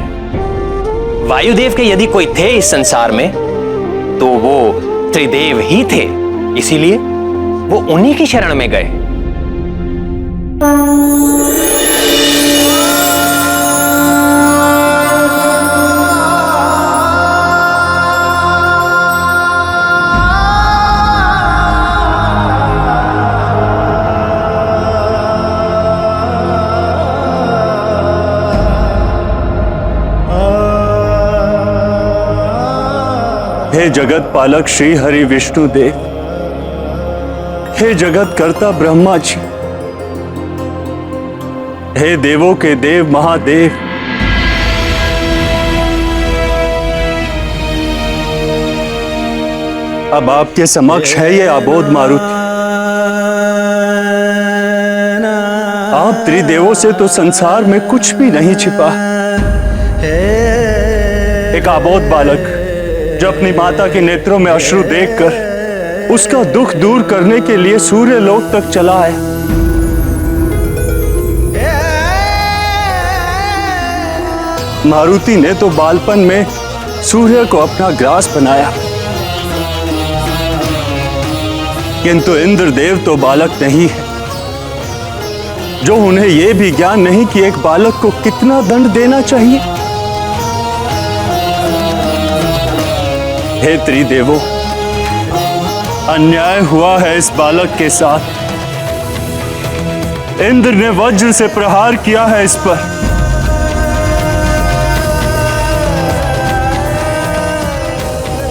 T: वायुदेव के यदि कोई थे इस संसार में तो वो त्रिदेव ही थे, इसीलिए वो उन्हीं की शरण में गए।
C: हे जगत पालक श्री हरि विष्णु देव, हे जगत कर्ता ब्रह्मा जी, हे देवों के देव महादेव, अब आपके समक्ष है ये अबोध मारुति। आप त्रिदेवों से तो संसार में कुछ भी नहीं छिपा। एक अबोध बालक जो अपनी माता के नेत्रों में अश्रु देखकर उसका दुख दूर करने के लिए सूर्य लोक तक चला आया। मारुति ने तो बालपन में सूर्य को अपना ग्रास बनाया, किंतु इंद्रदेव तो बालक नहीं है, जो उन्हें यह भी ज्ञान नहीं कि एक बालक को कितना दंड देना चाहिए। हे त्रिदेवों, अन्याय हुआ है इस बालक के साथ। इंद्र ने वज्र से प्रहार किया है इस पर।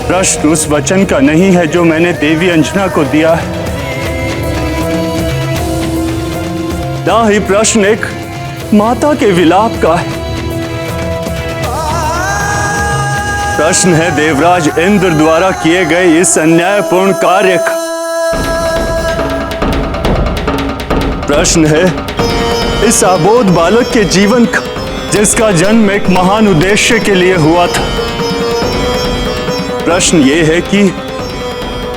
C: प्रश्न उस वचन का नहीं है जो मैंने देवी अंजना को दिया है, ना ही प्रश्न एक माता के विलाप का है। प्रश्न है देवराज इंद्र द्वारा किए गए इस अन्यायपूर्ण कार्य का। प्रश्न है इस अबोध बालक के जीवन का, जिसका जन्म एक महान उद्देश्य के लिए हुआ था। प्रश्न ये है कि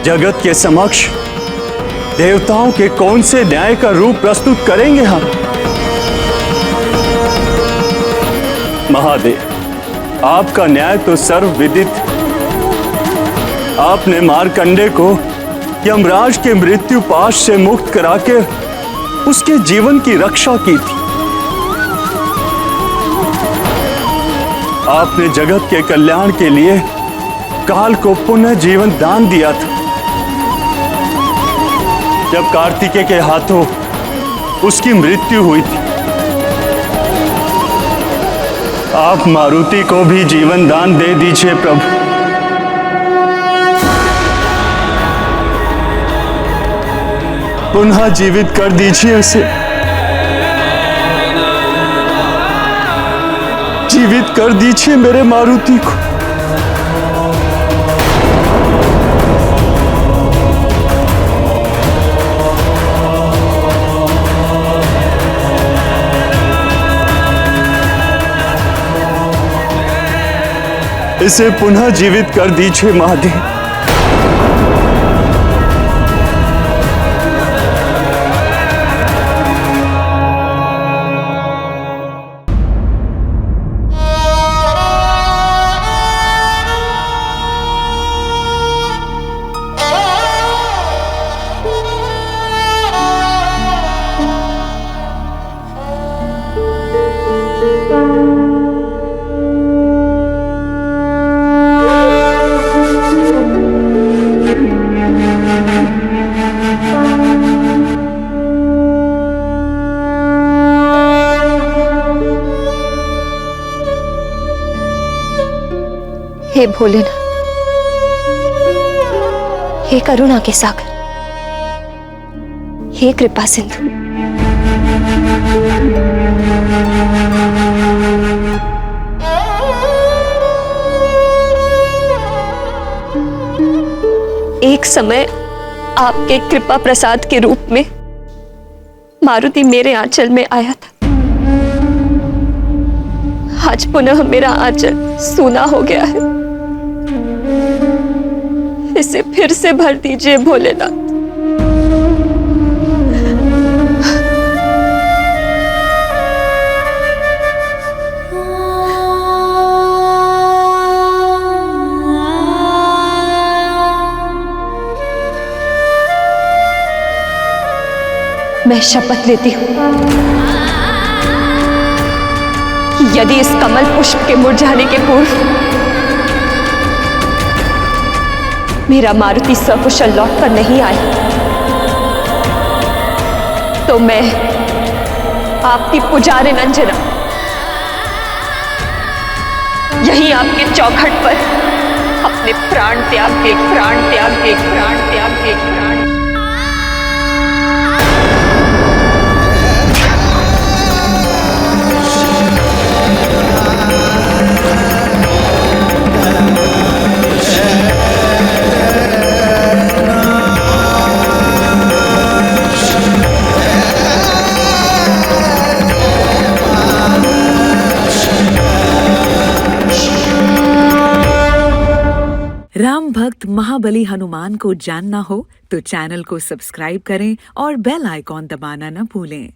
C: जगत के समक्ष
H: देवताओं के कौन से न्याय का रूप प्रस्तुत करेंगे हम? महादेव, आपका न्याय तो सर्वविदित। आपने मार्कंडे को यमराज के मृत्यु पाश से मुक्त कराके उसके जीवन की रक्षा की थी। आपने जगत के कल्याण के लिए काल को पुनः जीवन दान दिया था। जब कार्तिकेय के हाथों उसकी मृत्यु हुई थी, आप मारुति को भी जीवन दान दे दीजिए प्रभु। पुनः जीवित कर दीजिए उसे, जीवित कर दीजिए मेरे मारुति को। इसे पुनः जीवित कर दीजिए महादेव।
Q: हे भोलेनाथ, हे करुणा के सागर, हे कृपा सिंधु, एक समय आपके कृपा प्रसाद के रूप में मारुति मेरे आंचल में आया था। आज पुनः मेरा आंचल सूना हो गया है। इसे फिर से भर दीजिए भोलेनाथ। मैं शपथ लेती हूं कि यदि इस कमल पुष्प के मुरझाने के पूर्व मेरा मारुति सकुशल लौटकर नहीं आया, तो मैं आपकी पुजारी नंजना यहीं आपके चौखट पर अपने प्राण त्याग दे, प्राण त्याग दे, प्राण त्याग दे, प्राण।
E: राम भक्त महाबली हनुमान को जानना हो तो चैनल को सब्सक्राइब करें और बेल आइकॉन दबाना न भूलें।